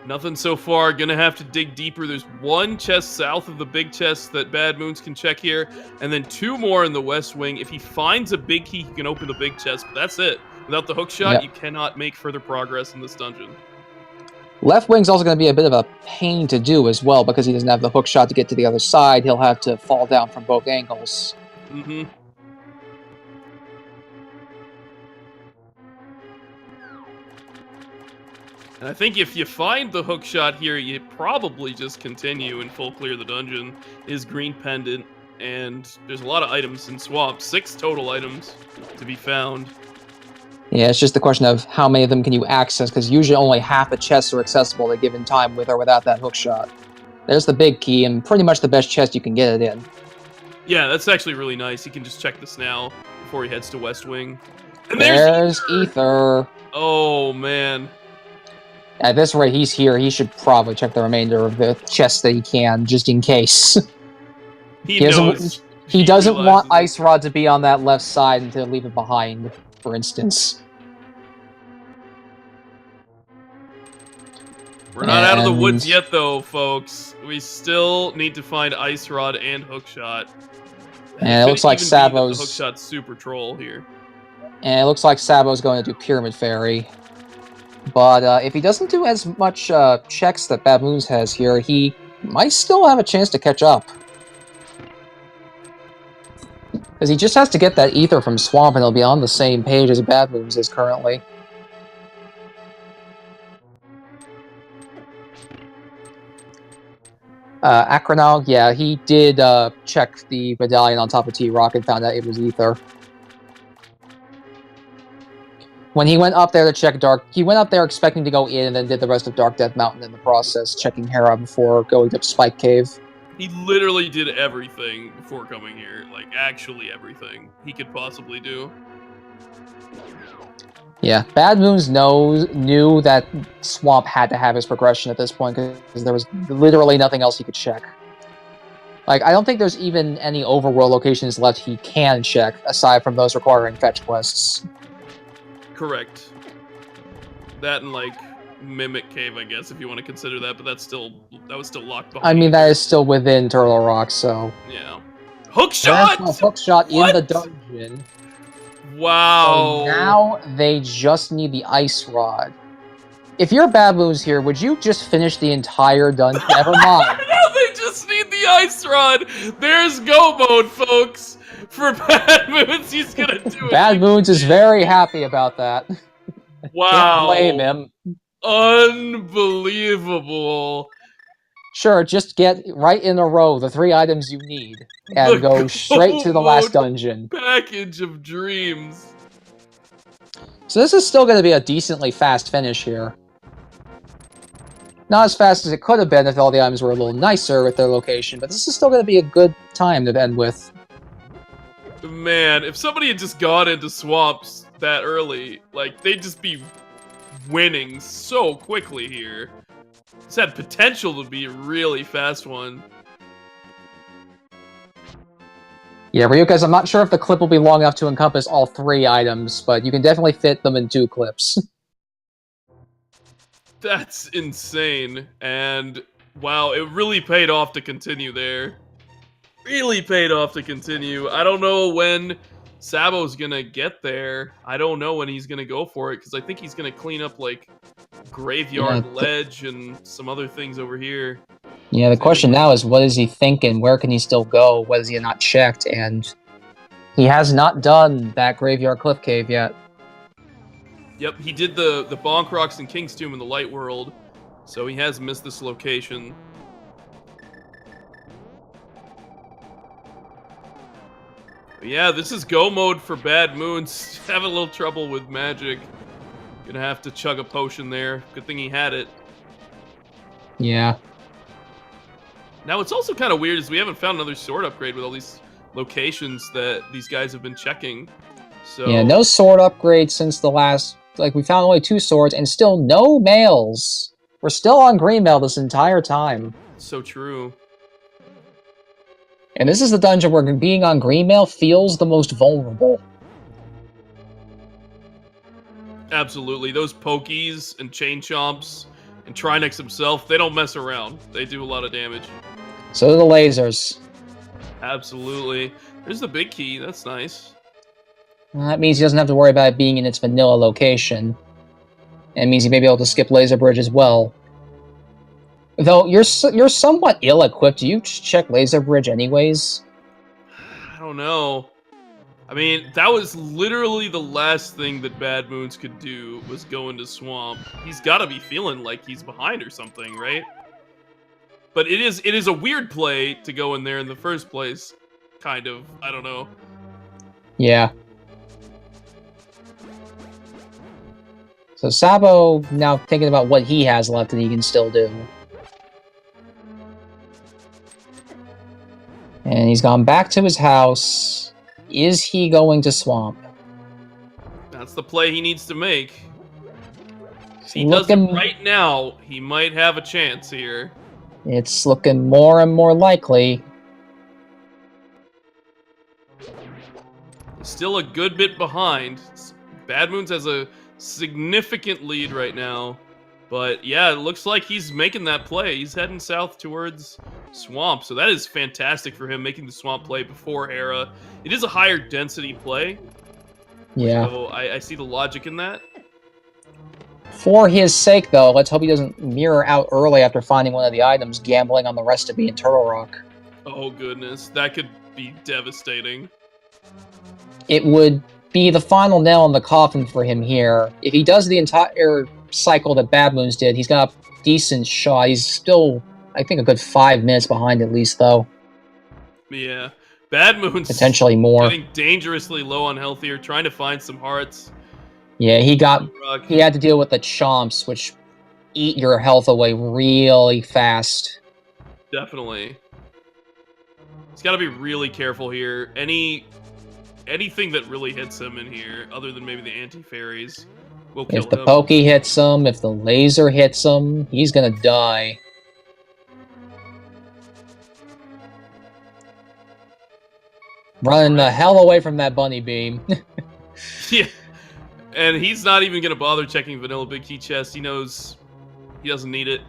nothing so far. Gonna have to dig deeper. There's 1 chest south of the big chest that BadmoonZ can check here, and then 2 more in the west wing. If he finds a big key, he can open the big chest, but that's it. Without the hook shot, Yep. you cannot make further progress in this dungeon. Left wing's also going to be a bit of a pain to do as well, because he doesn't have the hook shot to get to the other side. He'll have to fall down from both angles. Mm-hmm. And I think if you find the hook shot here, you probably just continue and full clear the dungeon. Is green pendant, and there's a lot of items in Swamp. 6 total items to be found. Yeah, it's just the question of how many of them can you access, because usually only half the chests are accessible at a given time with or without that hook shot. There's the big key, and pretty much the best chest you can get it in. Yeah, that's actually really nice. He can just check this now before he heads to West Wing. And there's Ether. Oh, man. At this rate, he's here. He should probably check the remainder of the chests that he can, just in case. He knows. He doesn't want realizes it. Ice Rod to be on that left side and to leave it behind, for instance. We're not out of the woods yet, though, folks. We still need to find Ice Rod and Hookshot. And it looks like Sab0's... The Hookshot's super troll here. And it looks like Sab0's going to do Pyramid Fairy. But if he doesn't do as much checks that BadmoonZ has here, he might still have a chance to catch up. Because he just has to get that Ether from Swamp, and he'll be on the same page as BadmoonZ is currently. Acronal, yeah, he did check the medallion on top of T-Rock and found out it was Ether. When he went up there to check Dark... He went up there expecting to go in and then did the rest of Dark Death Mountain in the process, checking Hera before going to Spike Cave. He literally did everything before coming here. Like, actually everything he could possibly do. Yeah, BadmoonZ knew that Swamp had to have his progression at this point, because there was literally nothing else he could check. Like, I don't think there's even any overworld locations left he can check, aside from those requiring fetch quests. Correct. That and, like, Mimic Cave, I guess, if you want to consider that, but that was still locked behind. I mean, that is still within Turtle Rock, so... Yeah. Hookshot! There's no hookshot in the dungeon. Wow. So now they just need the Ice Rod. If you're BadmoonZ here, would you just finish the entire dungeon? Never mind. No, they just need the Ice Rod. There's go mode, folks. For BadmoonZ, he's gonna do it. BadmoonZ is very happy about that. Wow. Can't blame him. Unbelievable. Sure, just get right in a row the 3 items you need, and go straight to the last dungeon. Package of dreams. So this is still going to be a decently fast finish here. Not as fast as it could have been if all the items were a little nicer with their location, but this is still going to be a good time to end with. Man, if somebody had just gone into Swamps that early, like, they'd just be winning so quickly here. This had potential to be a really fast one. Yeah, Ryukas, I'm not sure if the clip will be long enough to encompass all 3 items, but you can definitely fit them in 2 clips. That's insane. And, wow, it really paid off to continue there. Really paid off to continue. I don't know when Sab0's gonna get there. I don't know when he's gonna go for it, because I think he's gonna clean up, like, Graveyard Ledge and some other things over here. Yeah, the question now is, what is he thinking? Where can he still go? What has he not checked? And he has not done that Graveyard Cliff Cave yet. Yep, he did the Bonk Rocks and King's Tomb in the Light World, so he has missed this location. But yeah, this is go mode for BadmoonZ. Having a little trouble with magic. Gonna have to chug a potion there. Good thing he had it. Yeah. Now, what's also kind of weird is we haven't found another sword upgrade with all these locations that these guys have been checking. So Yeah, no sword upgrade since the last... Like, we found only 2 swords, and still no males. We're still on green mail this entire time. So true. And this is the dungeon where being on green mail feels the most vulnerable. Absolutely. Those Pokies and Chain Chomps and Trinex himself, they don't mess around. They do a lot of damage. So do the lasers. Absolutely. There's the big key. That's nice. Well, that means he doesn't have to worry about it being in its vanilla location. And it means he may be able to skip Laser Bridge as well. Though, you're somewhat ill-equipped. Do you check Laser Bridge anyways? I don't know. I mean, that was literally the last thing that BadmoonZ could do was go into Swamp. He's got to be feeling like he's behind or something, right? But it is a weird play to go in there in the first place. Kind of. I don't know. Yeah. So Sabo now thinking about what he has left that he can still do. And he's gone back to his house. Is he going to Swamp? That's the play he needs to make. If he does it right now, he might have a chance here. It's looking more and more likely. Still a good bit behind. BadmoonZ has a significant lead right now. But yeah, it looks like he's making that play. He's heading south towards Swamp. So that is fantastic for him, making the Swamp play before Hera. It is a higher density play. Yeah. So I see the logic in that. For his sake, though, let's hope he doesn't mirror out early after finding one of the items, gambling on the rest to be in Turtle Rock. Oh, goodness. That could be devastating. It would be the final nail in the coffin for him here. If he does the entire cycle that BadmoonZ did, he's got a decent shot. He's still, I think, a good 5 minutes behind at least, though. Yeah. BadmoonZ potentially more. Getting dangerously low on health here, trying to find some hearts. Yeah, he had to deal with the chomps, which eat your health away really fast. Definitely. He's got to be really careful here. Anything that really hits him in here, other than maybe the anti-fairies, will kill him. If the pokey hits him, if the laser hits him, he's gonna die. Running the hell away from that bunny beam. Yeah. And he's not even going to bother checking Vanilla Big Key Chest. He knows he doesn't need it.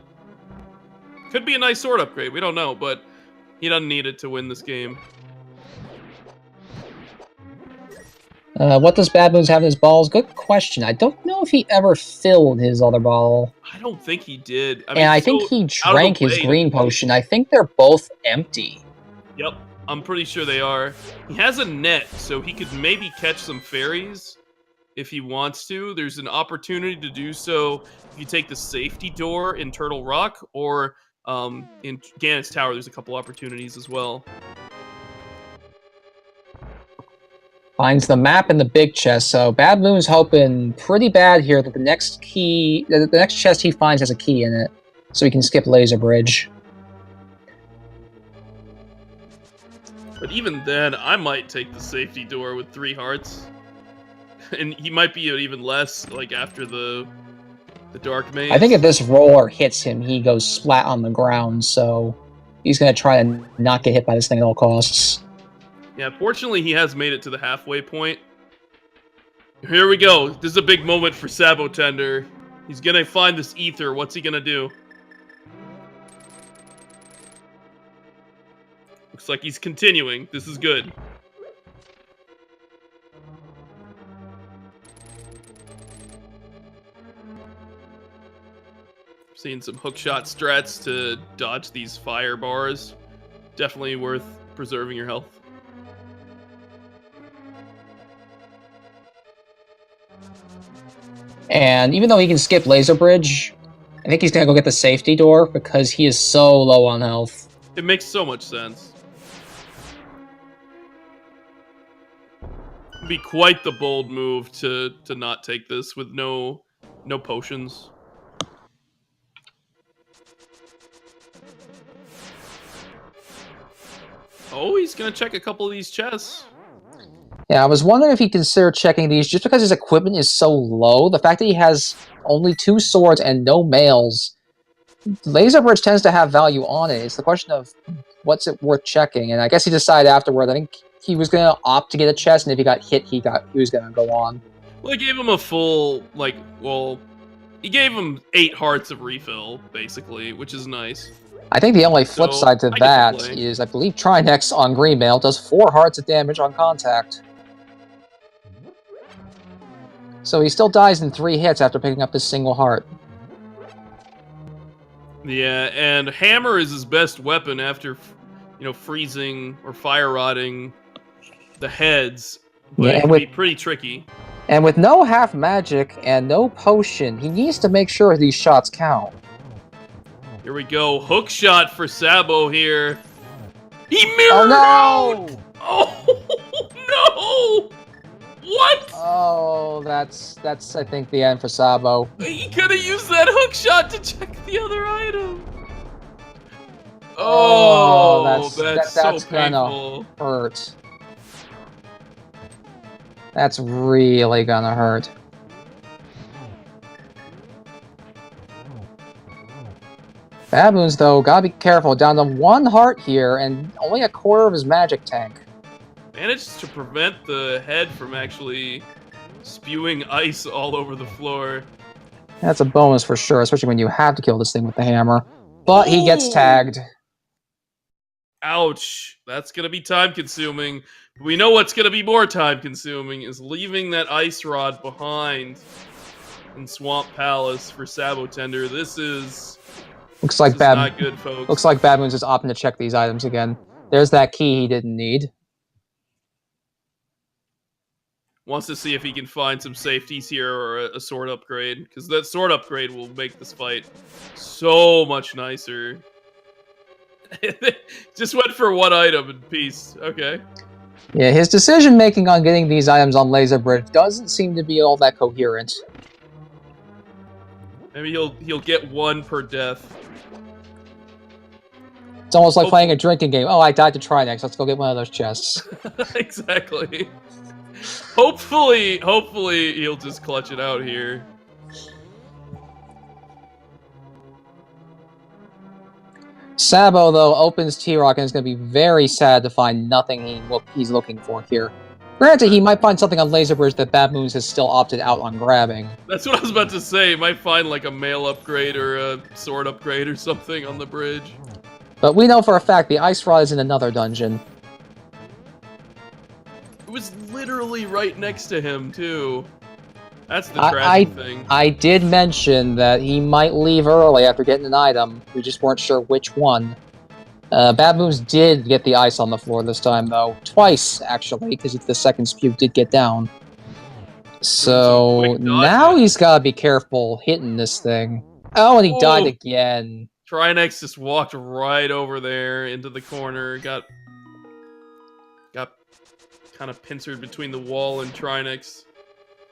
Could be a nice sword upgrade. We don't know, but he doesn't need it to win this game. What does BadmoonZ have in his balls? Good question. I don't know if he ever filled his other ball. I don't think he did. I mean, I think he drank his green potion. I think they're both empty. Yep. I'm pretty sure they are. He has a net, so he could maybe catch some fairies if he wants to. There's an opportunity to do so if you take the safety door in Turtle Rock, or in Ganon's Tower, there's a couple opportunities as well. Finds the map in the big chest, so BadmoonZ hoping pretty bad here that the next chest he finds has a key in it, so he can skip Laser Bridge. But even then, I might take the safety door with 3 hearts. And he might be even less, like, after the Dark Maze. I think if this roller hits him, he goes splat on the ground, so he's going to try to not get hit by this thing at all costs. Yeah, fortunately, he has made it to the halfway point. Here we go. This is a big moment for Sab0tender. He's going to find this ether. What's he going to do? Looks like he's continuing. This is good. Seeing some hookshot strats to dodge these fire bars. Definitely worth preserving your health. And even though he can skip Laser Bridge, I think he's going to go get the safety door because he is so low on health. It makes so much sense. It'd be quite the bold move to not take this with no No potions. Oh, he's gonna check a couple of these chests. Yeah, I was wondering if he'd consider checking these just because his equipment is so low. The fact that he has only 2 swords and no mails. Laser Bridge tends to have value on it. It's the question of what's it worth checking, and I guess he decided afterward. I think he was gonna opt to get a chest, and if he got hit, he was gonna go on. Well, he gave him a full he gave him 8 hearts of refill basically, which is nice. I think the only flip So, side to I get that to play. is I believe Trinex on Green Mail does 4 hearts of damage on contact. So he still dies in 3 hits after picking up his single heart. Yeah, and hammer is his best weapon after, freezing or fire rotting the heads. But Yeah, it can be pretty tricky. And with no half magic and no potion, he needs to make sure these shots count. Here we go, hook shot for Sabo here. He mirrored Oh no! out! Oh no! What? Oh, that's I think the end for Sabo. He could have used that hook shot to check the other item. That's so painful. Gonna hurt. That's really gonna hurt. BadmoonZ, though, gotta be careful. Down to 1 heart here, and only a quarter of his magic tank. Managed to prevent the head from actually spewing ice all over the floor. That's a bonus for sure, especially when you have to kill this thing with the hammer. But he gets tagged. Ouch. That's gonna be time-consuming. We know what's gonna be more time-consuming is leaving that ice rod behind in Swamp Palace for Sab0tender. This is not good, folks. Looks like BadmoonZ is opting to check these items again. There's that key he didn't need. Wants to see if he can find some safeties here or a sword upgrade, because that sword upgrade will make this fight so much nicer. Just went for 1 item in peace. Okay. Yeah, his decision-making on getting these items on Laser Bridge doesn't seem to be all that coherent. Maybe he'll get 1 per death. It's almost like playing a drinking game. Oh, I died to Trinex. Let's go get one of those chests. Exactly. Hopefully he'll just clutch it out here. Sabo, though, opens T-Rock and is going to be very sad to find nothing he's looking for here. Granted, he might find something on Laser Bridge that BadmoonZ has still opted out on grabbing. That's what I was about to say. He might find like a mail upgrade or a sword upgrade or something on the bridge. But we know for a fact the ice rod is in another dungeon. It was literally right next to him, too. That's the tragic thing. I did mention that he might leave early after getting an item. We just weren't sure which one. BadmoonZ did get the ice on the floor this time, though. Twice, actually, because the second spew did get down. So now he's got to be careful hitting this thing. Oh, and he died again. Trinex just walked right over there into the corner. Got kind of pincered between the wall and Trinex.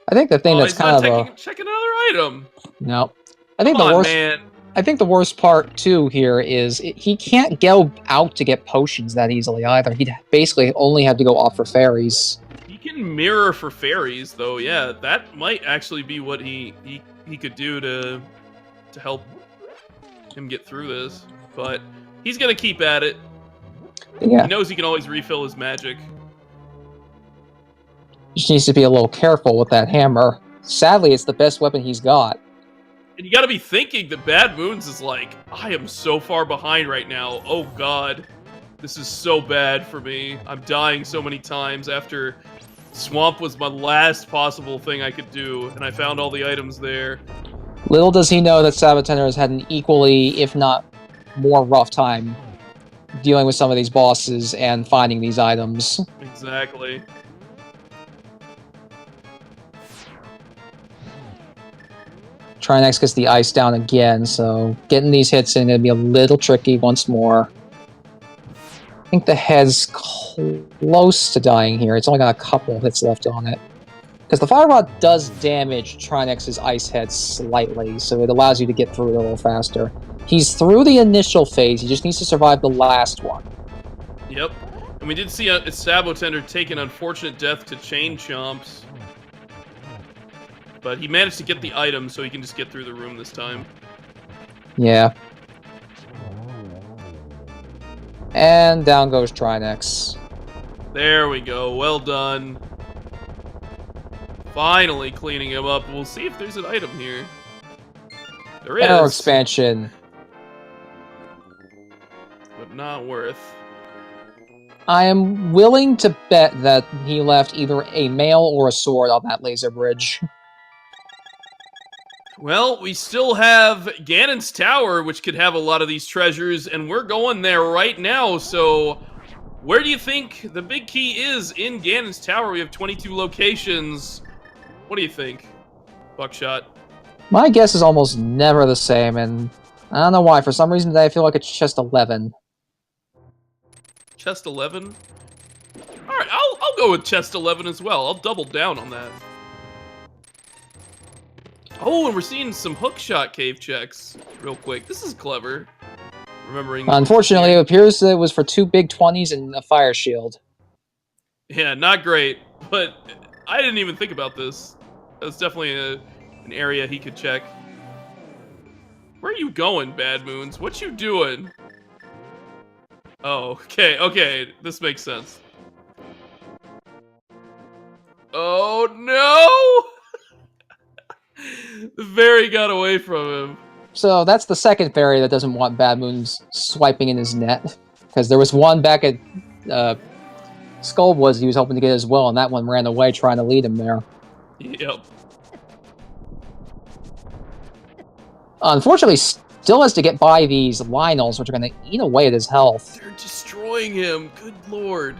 I think the thing that's kind of check another item. No, I think I think the worst part too here is he can't go out to get potions that easily either. He'd basically only have to go off for fairies. He can mirror for fairies, though. Yeah, that might actually be what he could do to help him get through this. But he's gonna keep at it. Yeah. He knows he can always refill his magic. Just needs to be a little careful with that hammer. Sadly, it's the best weapon he's got. And you gotta be thinking that BadmoonZ is like, I am so far behind right now. Oh god. This is so bad for me. I'm dying so many times after Swamp was my last possible thing I could do, and I found all the items there. Little does he know that Sab0tender has had an equally, if not more rough time dealing with some of these bosses and finding these items. Exactly. Trinex gets the ice down again, so getting these hits in going to be a little tricky once more. I think the head's close to dying here. It's only got a couple hits left on it. Because the Fire Rod does damage Trinex's Ice Head slightly, so it allows you to get through it a little faster. He's through the initial phase, he just needs to survive the last one. Yep. And we did see a Sab0tender take an unfortunate death to Chain Chomps. But he managed to get the item, so he can just get through the room this time. Yeah. And down goes Trinex. There we go. Well done. Finally cleaning him up. We'll see if there's an item here. There is. Arrow expansion. But not worth. I am willing to bet that he left either a mail or a sword on that laser bridge. Well, we still have Ganon's Tower, which could have a lot of these treasures, and we're going there right now, so where do you think the big key is in Ganon's Tower? We have 22 locations. What do you think, Buckshot? My guess is almost never the same, and I don't know why. For some reason today, I feel like it's chest 11. Chest 11? Alright, I'll go with chest 11 as well. I'll double down on that. Oh, and we're seeing some hookshot cave checks real quick. This is clever. Remembering. Unfortunately, it appears that it was for 2 big 20s and a fire shield. Yeah, not great, but I didn't even think about this. That's definitely an area he could check. Where are you going, BadmoonZ? What you doing? Oh, okay, this makes sense. Oh no! The fairy got away from him. So that's the second fairy that doesn't want BadmoonZ swiping in his net. Because there was one back at Skullwoods he was hoping to get as well, and that one ran away trying to lead him there. Yep. Unfortunately, still has to get by these Lionels, which are going to eat away at his health. They're destroying him. Good lord.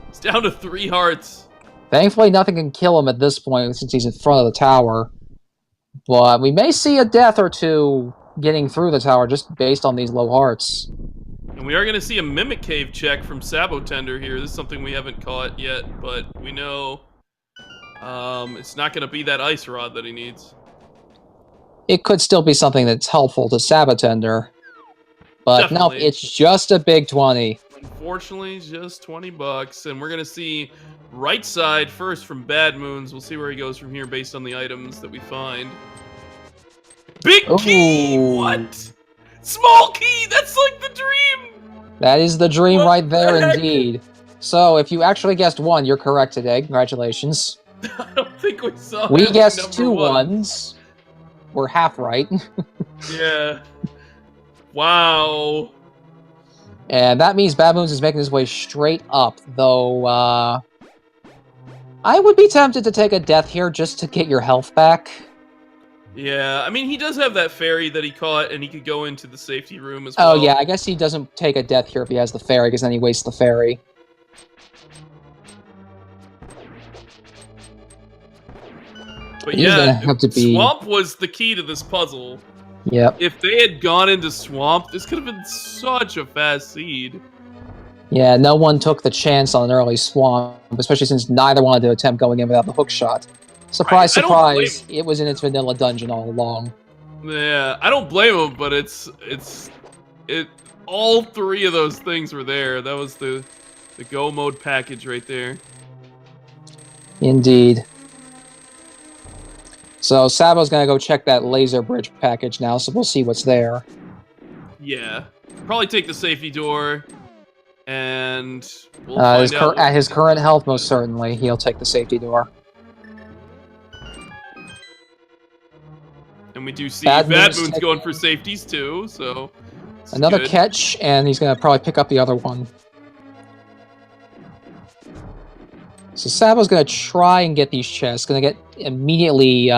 He's down to 3 hearts. Thankfully, nothing can kill him at this point since he's in front of the tower. But we may see a death or two getting through the tower just based on these low hearts. And we are going to see a Mimic Cave check from Sab0tender here. This is something we haven't caught yet, but we know it's not going to be that Ice Rod that he needs. It could still be something that's helpful to Sab0tender. But definitely. No, it's just a big 20. Unfortunately, just 20 bucks. And we're going to see right side first from BadmoonZ. We'll see where he goes from here based on the items that we find. Big key! What? Small key! That's like the dream! That is the dream what right there, the indeed. So, if you actually guessed 1, you're correct today. Congratulations. I don't think we saw We guessed number 2 1. ones. We're half right. Yeah. Wow. And that means BadmoonZ is making his way straight up, though, I would be tempted to take a death here just to get your health back. Yeah, I mean, he does have that fairy that he caught, and he could go into the safety room as well. Oh, yeah, I guess he doesn't take a death here if he has the fairy, because then he wastes the fairy. But He's gonna have to be... Swamp was the key to this puzzle. Yep. If they had gone into Swamp, this could have been such a fast seed. Yeah, no one took the chance on an early Swamp, especially since neither wanted to attempt going in without the hook shot. Surprise, surprise, it was in its vanilla dungeon all along. Yeah, I don't blame him, but all 3 of those things were there. That was the go mode package right there. Indeed. So Sabo's gonna go check that laser bridge package now, so we'll see what's there. Yeah, probably take the safety door, and we'll find out. At his current health, most certainly, he'll take the safety door. And we do see BadmoonZ BadmoonZ going for safeties too, so... Another good. catch, and he's gonna probably pick up the other one. So Sabo's gonna try and get these chests. Gonna get immediately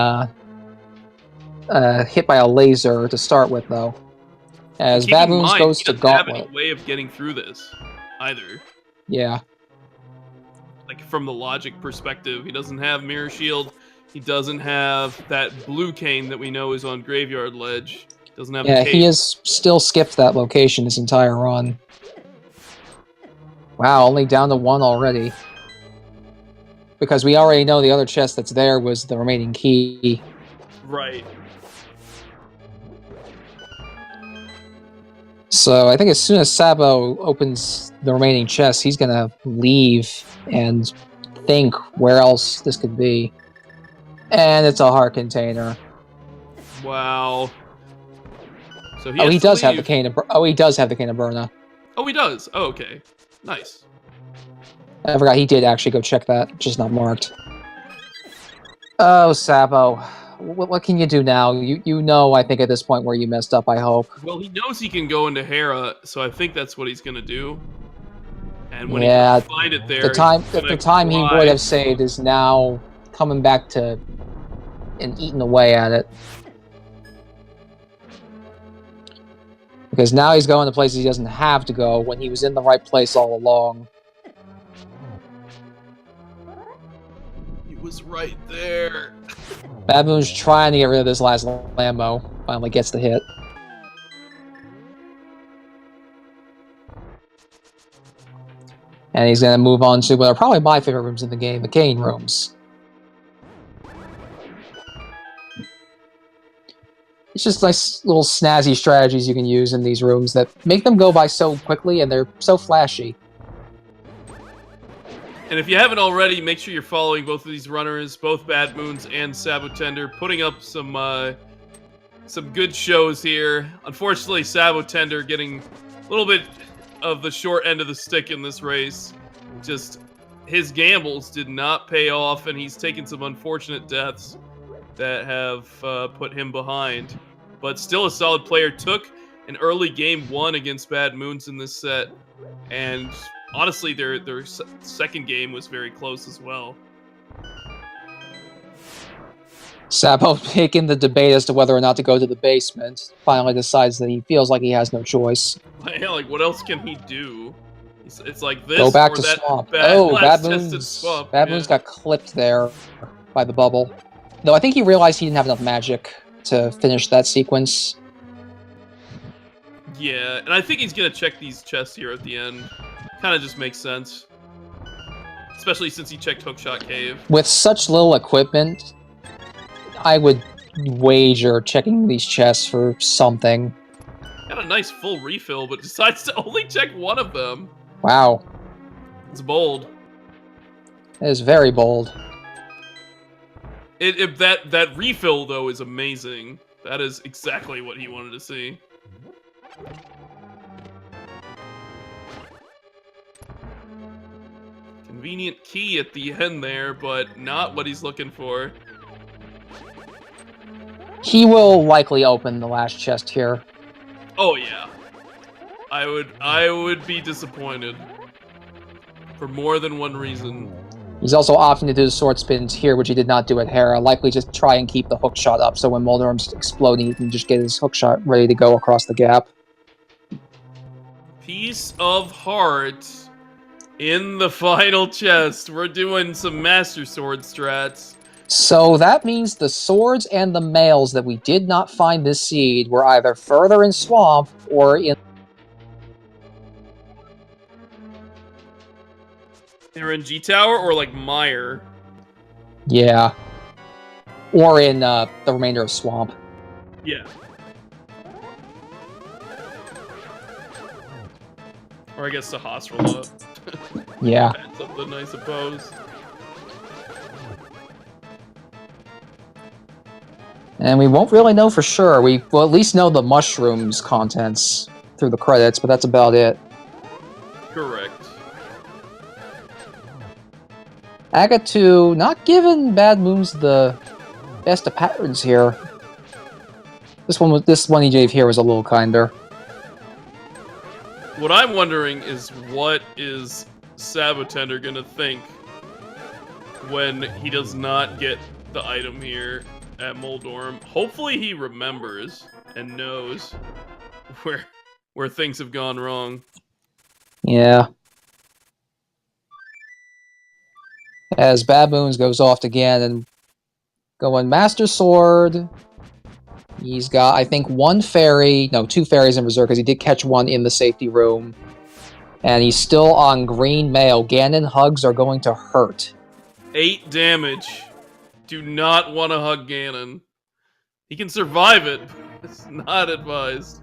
hit by a laser to start with, though. As BadmoonZ goes to Gauntlet. He doesn't have any way of getting through this, either. Yeah. Like, from the logic perspective, he doesn't have Mirror Shield. He doesn't have that blue cane that we know is on Graveyard Ledge. He doesn't have Yeah, a cape. he has still skipped that location this entire run. Wow, only down to 1 already. because we already know the other chest that's there was the remaining key. Right. So I think as soon as Sabo opens the remaining chest, he's gonna leave and think where else this could be. And it's a heart container. Wow. So he does have the cane of he does have the cane of Burna. Oh, he does. Oh, okay. Nice. I forgot he did actually go check that, just not marked. Oh, Sabo. What can you do now? You know, I think at this point where you messed up, I hope. Well, he knows he can go into Hera, so I think that's what he's going to do. And when he Yeah, can find it there, the time he would have saved is now coming back to and eating away at it. Because now he's going to places he doesn't have to go when he was in the right place all along. He was right there. BadmoonZ trying to get rid of this last Lambo. Finally gets the hit. And he's going to move on to what are probably my favorite rooms in the game, the cane rooms. It's just nice little snazzy strategies you can use in these rooms that make them go by so quickly and they're so flashy. And if you haven't already, make sure you're following both of these runners, both BadmoonZ and Sab0tender, putting up some good shows here. Unfortunately, Sab0tender getting a little bit of the short end of the stick in this race. Just his gambles did not pay off, and he's taken some unfortunate deaths that have put him behind. But still a solid player. Took an early game 1 against BadmoonZ in this set, and honestly, their second game was very close as well. Sabo, making the debate as to whether or not to go to the basement, finally decides that he feels like he has no choice. Yeah, like, what else can he do? It's like this. Go back or to that swamp. Oh, BadmoonZ got clipped there by the bubble. Though I think he realized he didn't have enough magic to finish that sequence. Yeah, and I think he's gonna check these chests here at the end. Kind of just makes sense. Especially since he checked Hookshot Cave. With such little equipment, I would wager checking these chests for something. Got a nice full refill, but decides to only check one of them. Wow. It's bold. It is very bold. That refill, though, is amazing. That is exactly what he wanted to see. Convenient key at the end there, but not what he's looking for. He will likely open the last chest here. Oh yeah. I would be disappointed. For more than one reason. He's also opting to do the sword spins here, which he did not do at Hera. Likely just try and keep the hook shot up, so when Moldorm's exploding, he can just get his hook shot ready to go across the gap. Piece of heart in the final chest. We're doing some Master Sword strats. So that means the swords and the mails that we did not find this seed were either further in Swamp or in... They're in G-Tower or like Mire? Yeah. Or in the remainder of Swamp. Yeah. Or I guess the Hasrala. Yeah. That's something, I suppose. And we won't really know for sure. We will at least know the mushrooms contents through the credits, but that's about it. Correct. Agatu, not giving BadmoonZ the best of patterns here. This one he gave here was a little kinder. What I'm wondering is what is Sab0tender gonna think when he does not get the item here at Moldorm. Hopefully he remembers and knows where things have gone wrong. Yeah. As BadmoonZ goes off again and going Master Sword. He's got, I think, two fairies in reserve because he did catch one in the safety room. And he's still on green mail. Ganon hugs are going to hurt. 8 damage. Do not want to hug Ganon. He can survive it, but it's not advised.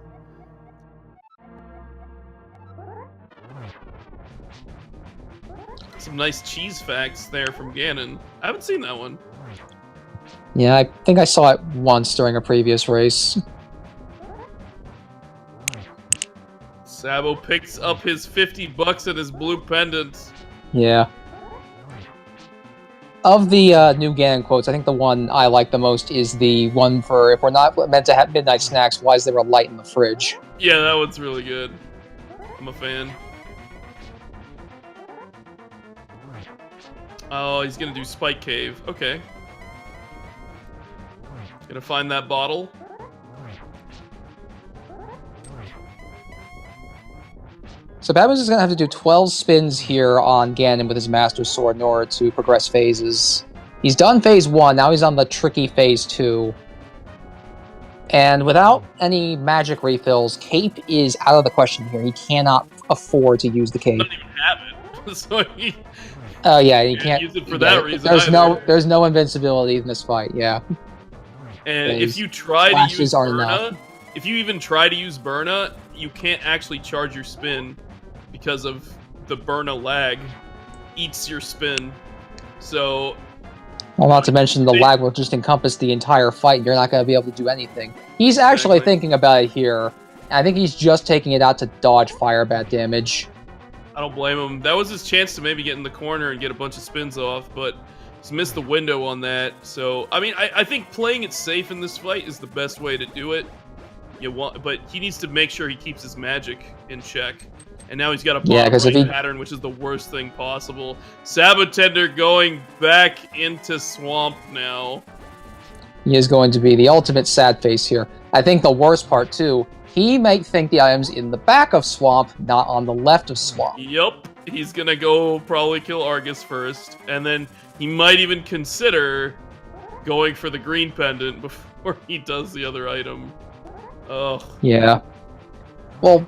Some nice cheese facts there from Ganon. I haven't seen that one. Yeah, I think I saw it once during a previous race. Sabo picks up his $50 and his blue pendant. Yeah. Of the new Ganon quotes, I think the one I like the most is the one for, if we're not meant to have midnight snacks, why is there a light in the fridge? Yeah, that one's really good. I'm a fan. Oh, he's gonna do Spike Cave. Okay. Gonna find that bottle. So BadmoonZ is going to have to do 12 spins here on Ganon with his Master Sword in order to progress phases. He's done phase 1, now he's on the tricky phase 2. And without any magic refills, Cape is out of the question here. He cannot afford to use the Cape. Doesn't even have it. So he Yeah, he can't use it for that reason. There's no invincibility in this fight, yeah. And if you try to use Burna, if you even try to use Burna, you can't actually charge your spin because of the Burna lag. Eats your spin. So... Well, not to mention the lag will just encompass the entire fight. You're not going to be able to do anything. He's actually thinking about it here. I think he's just taking it out to dodge fire bat damage. I don't blame him. That was his chance to maybe get in the corner and get a bunch of spins off, but he's missed the window on that. So, I mean, I think playing it safe in this fight is the best way to do it. But he needs to make sure he keeps his magic in check. And now he's got a bottom pattern, which is the worst thing possible. Sab0tender going back into Swamp now. He is going to be the ultimate sad face here. I think the worst part, too, he might think the item's in the back of Swamp, not on the left of Swamp. Yup. He's gonna go probably kill Argus first. And then he might even consider going for the green pendant before he does the other item. Ugh. Yeah. Well...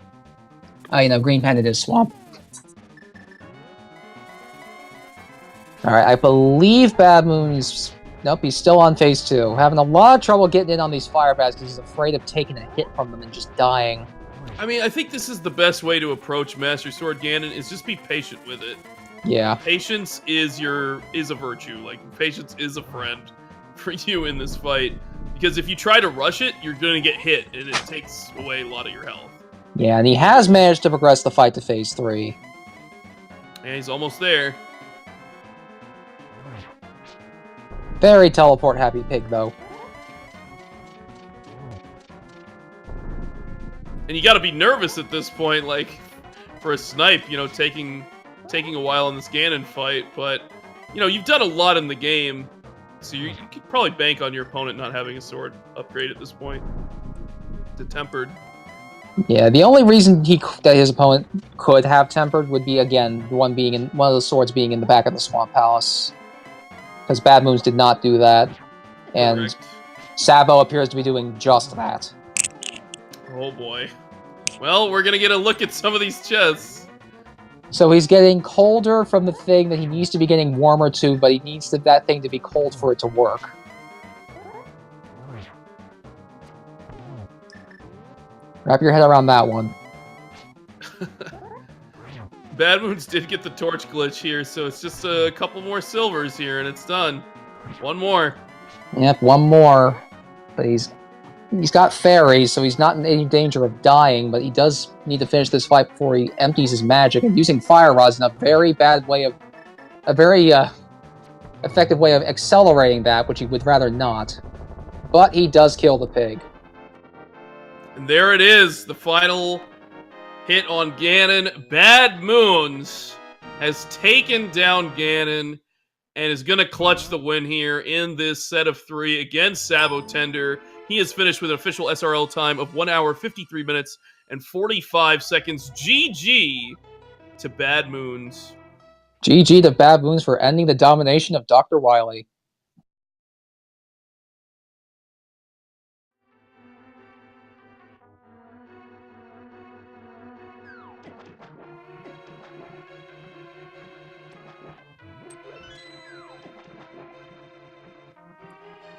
green pendant is Swamp. Alright, I believe BadmoonZ... Nope, he's still on phase 2. Having a lot of trouble getting in on these fire bats because he's afraid of taking a hit from them and just dying. I mean, I think this is the best way to approach Master Sword Ganon, is just be patient with it. Yeah. Patience is a virtue. Like, patience is a friend for you in this fight. Because if you try to rush it, you're going to get hit, and it takes away a lot of your health. Yeah, and he has managed to progress the fight to phase 3. And he's almost there. Very teleport-happy pig, though. And you gotta be nervous at this point, like, for a snipe, taking a while in this Ganon fight. But, you've done a lot in the game, so you could probably bank on your opponent not having a sword upgrade at this point to tempered. Yeah, the only reason that his opponent could have tempered would be, again, one of the swords being in the back of the Swamp Palace. Because BadmoonZ did not do that. And Correct. Sabo appears to be doing just that. Oh boy. Well, we're gonna get a look at some of these chests. So he's getting colder from the thing that he needs to be getting warmer to, but he needs that thing to be cold for it to work. Wrap your head around that one. BadmoonZ did get the torch glitch here, so it's just a couple more silvers here, and it's done. One more. Yep, one more. But he's got fairies, so he's not in any danger of dying, but he does need to finish this fight before he empties his magic, and using fire rods in a very effective way of accelerating that, which he would rather not. But he does kill the pig. And there it is, the final hit on Ganon. BadmoonZ has taken down Ganon and is going to clutch the win here in this set of 3 against Sab0tender. He has finished with an official SRL time of 1 hour, 53 minutes, and 45 seconds. GG to BadmoonZ. GG to BadmoonZ for ending the domination of Dr. Wily.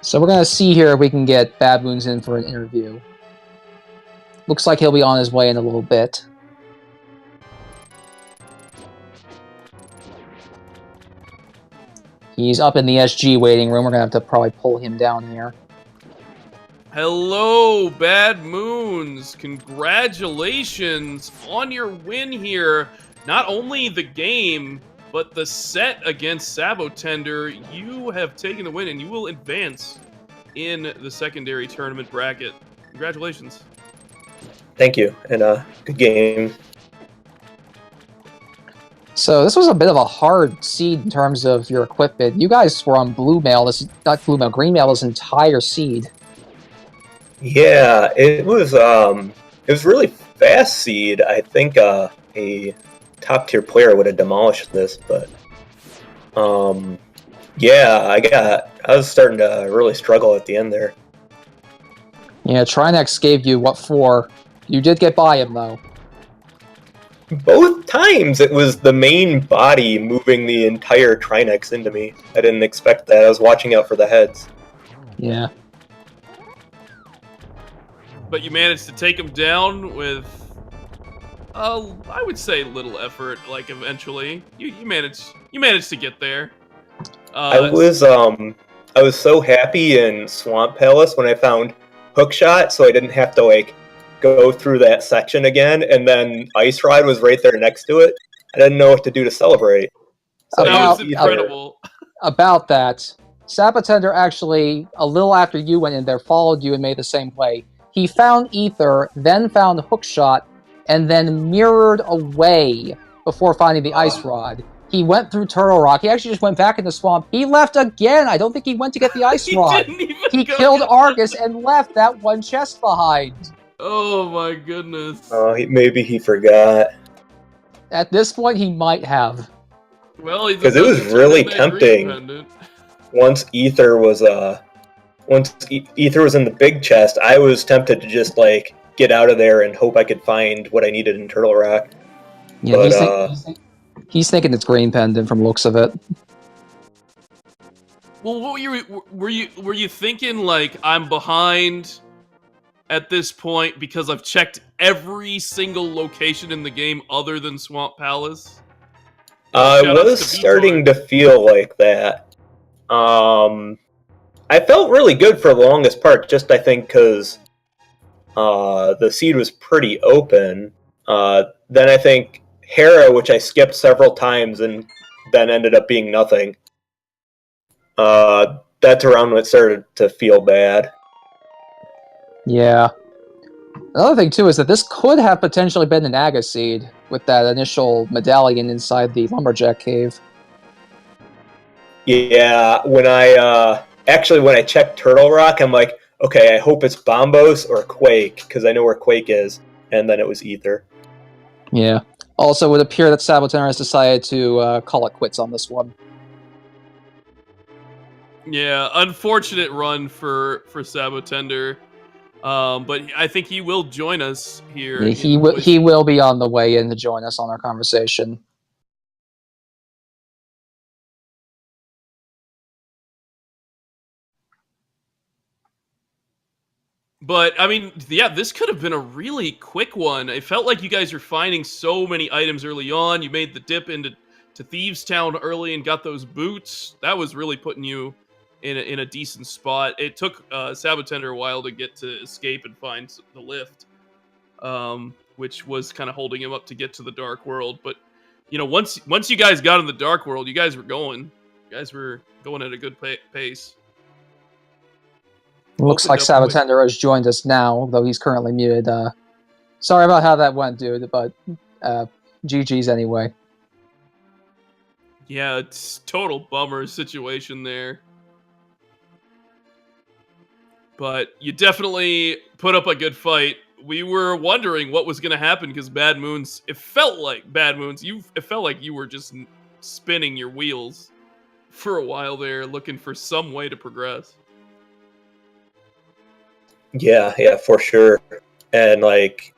So we're gonna see here if we can get BadmoonZ in for an interview. Looks like he'll be on his way in a little bit. He's up in the SG waiting room. We're gonna have to probably pull him down here. Hello, BadmoonZ. Congratulations on your win here. Not only the game, but the set against Sab0tender. You have taken the win, and you will advance in the secondary tournament bracket. Congratulations. Thank you, and good game. So this was a bit of a hard seed in terms of your equipment. You guys were on green mail this entire seed. Yeah, it was really fast seed. I think a top tier player would have demolished this, but yeah, I was starting to really struggle at the end there. Yeah, Trinex gave you what for? You did get by him though. Both times it was the main body moving the entire Trinex into me. I didn't expect that. I was watching out for the heads. Yeah. But you managed to take him down with, I would say little effort. Like eventually, you managed to get there. I was so happy in Swamp Palace when I found Hookshot, so I didn't have to like go through that section again, and then Ice Rod was right there next to it. I didn't know what to do to celebrate. So that was incredible. About that, Sab0tender actually, a little after you went in there, followed you and made the same play. He found Ether, then found Hookshot, and then mirrored away before finding the Ice Rod. He went through Turtle Rock. He actually just went back in the swamp. He left again. I don't think he went to get the Ice Rod. He killed Argus and left that one chest behind. Oh my goodness. Oh, maybe he forgot. At this point, he might have. Well, because it was really tempting. Once Ether was in the big chest, I was tempted to just like get out of there and hope I could find what I needed in Turtle Rock. Yeah, but, he's thinking it's Green Pendant from the looks of it. Well, were you thinking like I'm behind at this point because I've checked every single location in the game other than Swamp Palace? I was starting to feel like that. I felt really good for the longest part, just I think because the seed was pretty open. Then I think Hera, which I skipped several times and then ended up being nothing. That's around when it started to feel bad. Yeah. Another thing, too, is that this could have potentially been an Aga seed with that initial medallion inside the Lumberjack Cave. Yeah, when I checked Turtle Rock, I'm like, okay, I hope it's Bombos or Quake, because I know where Quake is, and then it was Ether. Yeah. Also, it would appear that Sab0tender has decided to call it quits on this one. Yeah, unfortunate run for Sab0tender. But I think he will join us here. Yeah, he will be on the way in to join us on our conversation. But, I mean, yeah, this could have been a really quick one. It felt like you guys were finding so many items early on. You made the dip into Thieves Town early and got those boots. That was really putting you in a decent spot. It took Sab0tender a while to get to escape and find the lift, which was kind of holding him up to get to the Dark World. But, you know, once you guys got in the Dark World, you guys were going. You guys were going at a good pace. Looks like Sab0tender has joined us now, though he's currently muted. Sorry about how that went, dude, but GG's anyway. Yeah, it's total bummer situation there. But you definitely put up a good fight. We were wondering what was going to happen because BadmoonZ, it felt like you were just spinning your wheels for a while there, looking for some way to progress. Yeah, for sure. And like,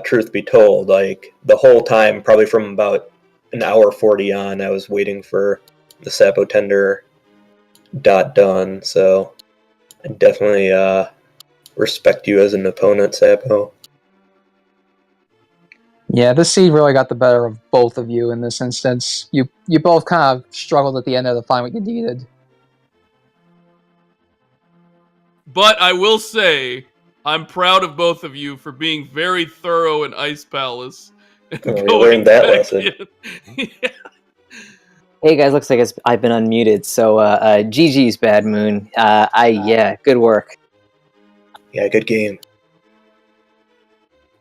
truth be told, like the whole time, probably from about an hour 40 on, I was waiting for the Sab0tender done. So I definitely respect you as an opponent, Sab0. Yeah, this seed really got the better of both of you in this instance. You both kind of struggled at the end of the find what you needed. But I will say, I'm proud of both of you for being very thorough in Ice Palace. And We learned that lesson. Yeah. Hey guys, looks like I've been unmuted. So GG's Bad Moon. Yeah, good work. Yeah, good game.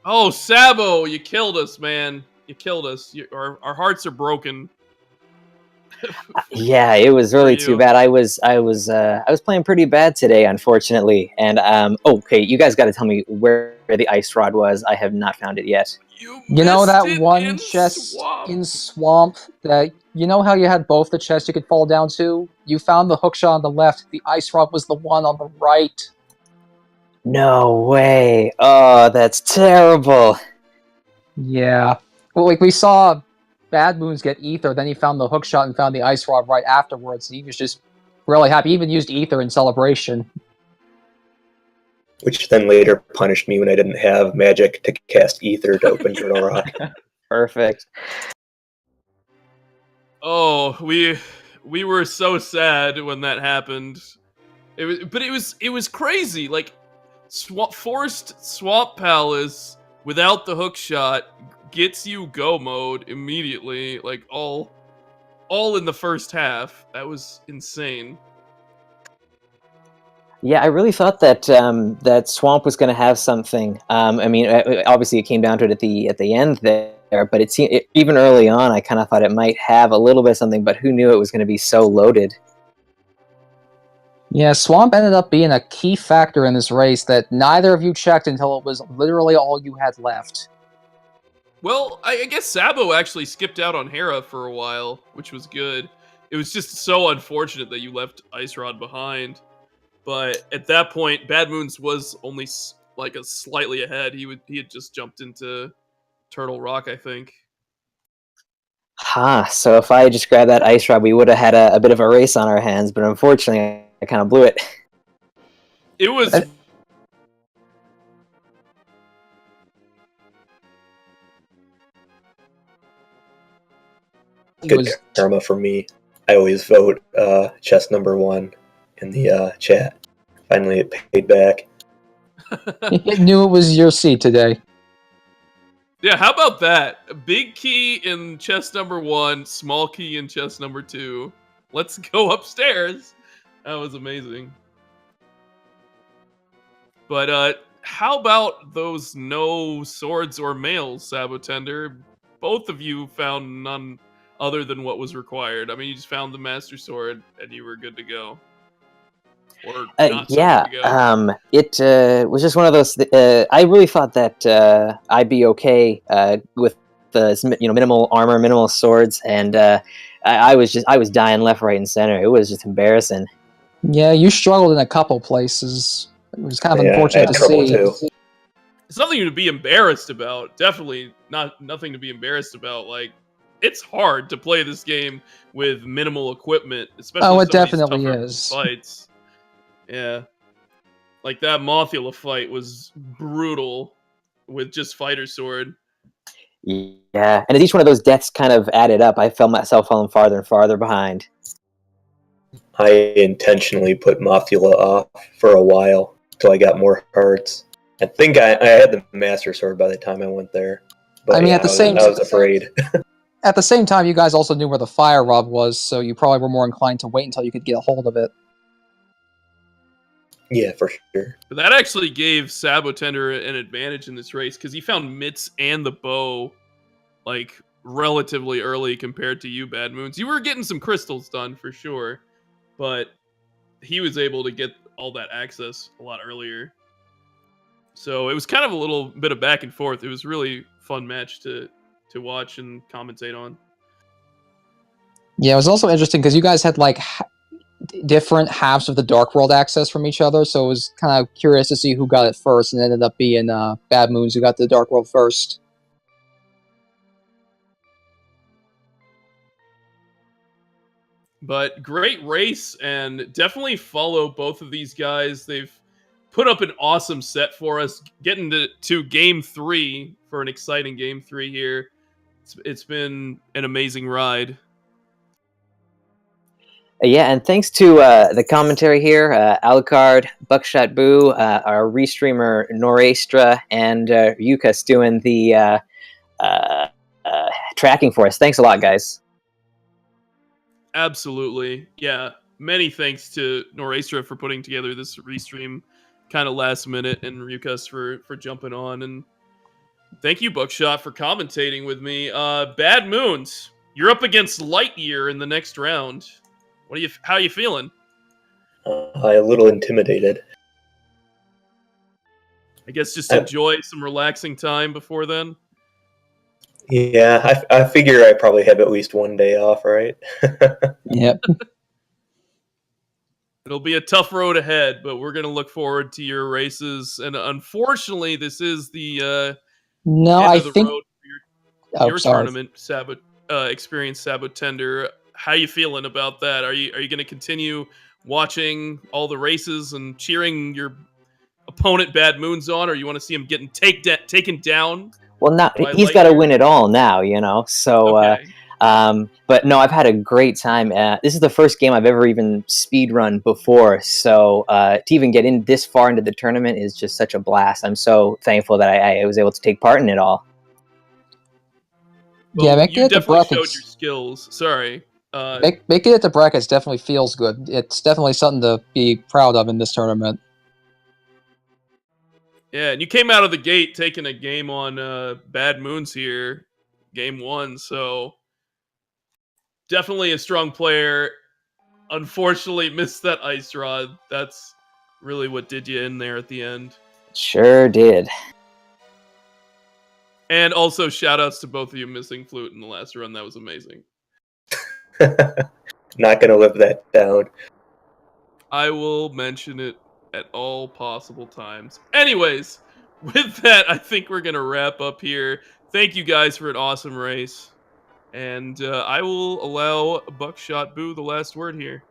Oh, Sabo, you killed us, man. You killed us. Our hearts are broken. Yeah, it was really you. too bad. I was playing pretty bad today, unfortunately. And okay, you guys got to tell me where the ice rod was. I have not found it yet. You know that missed it one in chest Swamp. in Swamp that you know how you had both the chests you could fall down to? You found the hookshot on the left. The ice rod was the one on the right. No way. Oh, that's terrible. Yeah. Well, like we saw BadmoonZ get ether, then he found the hookshot and found the ice rod right afterwards. He was just really happy. He even used ether in celebration. Which then later punished me when I didn't have magic to cast ether to open Turtle Rock. Perfect. Oh, we were so sad when that happened. It was crazy. Like forced Swamp Palace without the hookshot gets you go mode immediately. Like all in the first half. That was insane. Yeah, I really thought that that Swamp was going to have something. I mean, obviously it came down to it at the end there, but it seemed even early on, I kind of thought it might have a little bit of something, but who knew it was going to be so loaded? Yeah, Swamp ended up being a key factor in this race that neither of you checked until it was literally all you had left. Well, I guess Sabo actually skipped out on Hera for a while, which was good. It was just so unfortunate that you left Ice Rod behind. But at that point, BadmoonZ was only like a slightly ahead. He had just jumped into Turtle Rock, I think. So if I just grabbed that ice rod, we would have had a bit of a race on our hands, but unfortunately, I kind of blew it. It was... Good karma for me. I always vote chest number 1 in the chat. Finally, it paid back. It knew it was your seat today. Yeah, how about that? Big key in chest number 1, small key in chest number 2. Let's go upstairs. That was amazing. But how about those no swords or mails, Sab0tender? Both of you found none other than what was required. I mean, you just found the Master Sword and you were good to go. Or not so yeah, good to go. It was just one of those. I really thought that I'd be okay with the minimal armor, minimal swords, and I was dying left, right, and center. It was just embarrassing. Yeah, you struggled in a couple places. It was kind of unfortunate to see. Too. It's nothing to be embarrassed about. Definitely nothing to be embarrassed about. Like, it's hard to play this game with minimal equipment, especially it definitely is. Fights. Yeah. Like that Mothula fight was brutal with just fighter sword. Yeah, and as each one of those deaths kind of added up, I felt myself falling farther and farther behind. I intentionally put Mothula off for a while until I got more hearts. I think I had the Master Sword by the time I went there. But I mean, yeah, I was afraid. At the same time, you guys also knew where the fire rod was, so you probably were more inclined to wait until you could get a hold of it. Yeah, for sure. But that actually gave Sab0tender an advantage in this race because he found mitts and the bow like relatively early compared to you, BadmoonZ. You were getting some crystals done for sure, but he was able to get all that access a lot earlier. So it was kind of a little bit of back and forth. It was really fun match to watch and commentate on. Yeah, it was also interesting because you guys had like different halves of the Dark World access from each other, so it was kind of curious to see who got it first, and it ended up being BadmoonZ who got the Dark World first. But great race, and definitely follow both of these guys. They've put up an awesome set for us, getting to game 3 for an exciting game 3 here. It's been an amazing ride. Yeah, and thanks to the commentary here, Alucard, Buckshot Boo, our restreamer Noraestra, and Yukas doing the tracking for us. Thanks a lot, guys. Absolutely. Yeah. Many thanks to Noraestra for putting together this restream kind of last minute, and Ryukas for jumping on. And thank you, Buckshot, for commentating with me. BadmoonZ, you're up against Lightyear in the next round. How are you feeling? A little intimidated. I guess just enjoy some relaxing time before then. Yeah, I figure I probably have at least one day off, right? Yep. It'll be a tough road ahead, but we're going to look forward to your races. And unfortunately, this is the No, end I of the think. road for your Sorry. tournament, experience Sab0tender. How you feeling about that? Are you going to continue watching all the races and cheering your opponent BadmoonZ on, or you want to see him getting taken down? Well, now he's got to win it all now, you know. So, Okay. but no, I've had a great time. This is the first game I've ever even speed run before, so to even get in this far into the tournament is just such a blast. I'm so thankful that I was able to take part in it all. Well, Yeah, make you it at the definitely showed brackets. your skills. Sorry. Make it at the brackets definitely feels good. It's definitely something to be proud of in this tournament. Yeah, and you came out of the gate taking a game on BadmoonZ here, game 1, so definitely a strong player. Unfortunately, missed that ice rod. That's really what did you in there at the end. Sure did. And also, shout-outs to both of you missing flute in the last run. That was amazing. Not gonna live that down. I will mention it at all possible times. Anyways, with that, I think we're going to wrap up here. Thank you guys for an awesome race. And I will allow Buckshot Boo the last word here.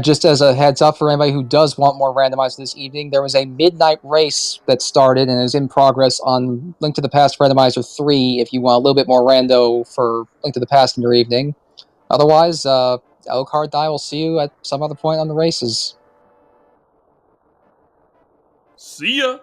Just as a heads up for anybody who does want more randomized this evening, there was a midnight race that started and is in progress on Link to the Past Randomizer 3 if you want a little bit more rando for Link to the Past in your evening. Otherwise, Alucard and I will see you at some other point on the races. See ya!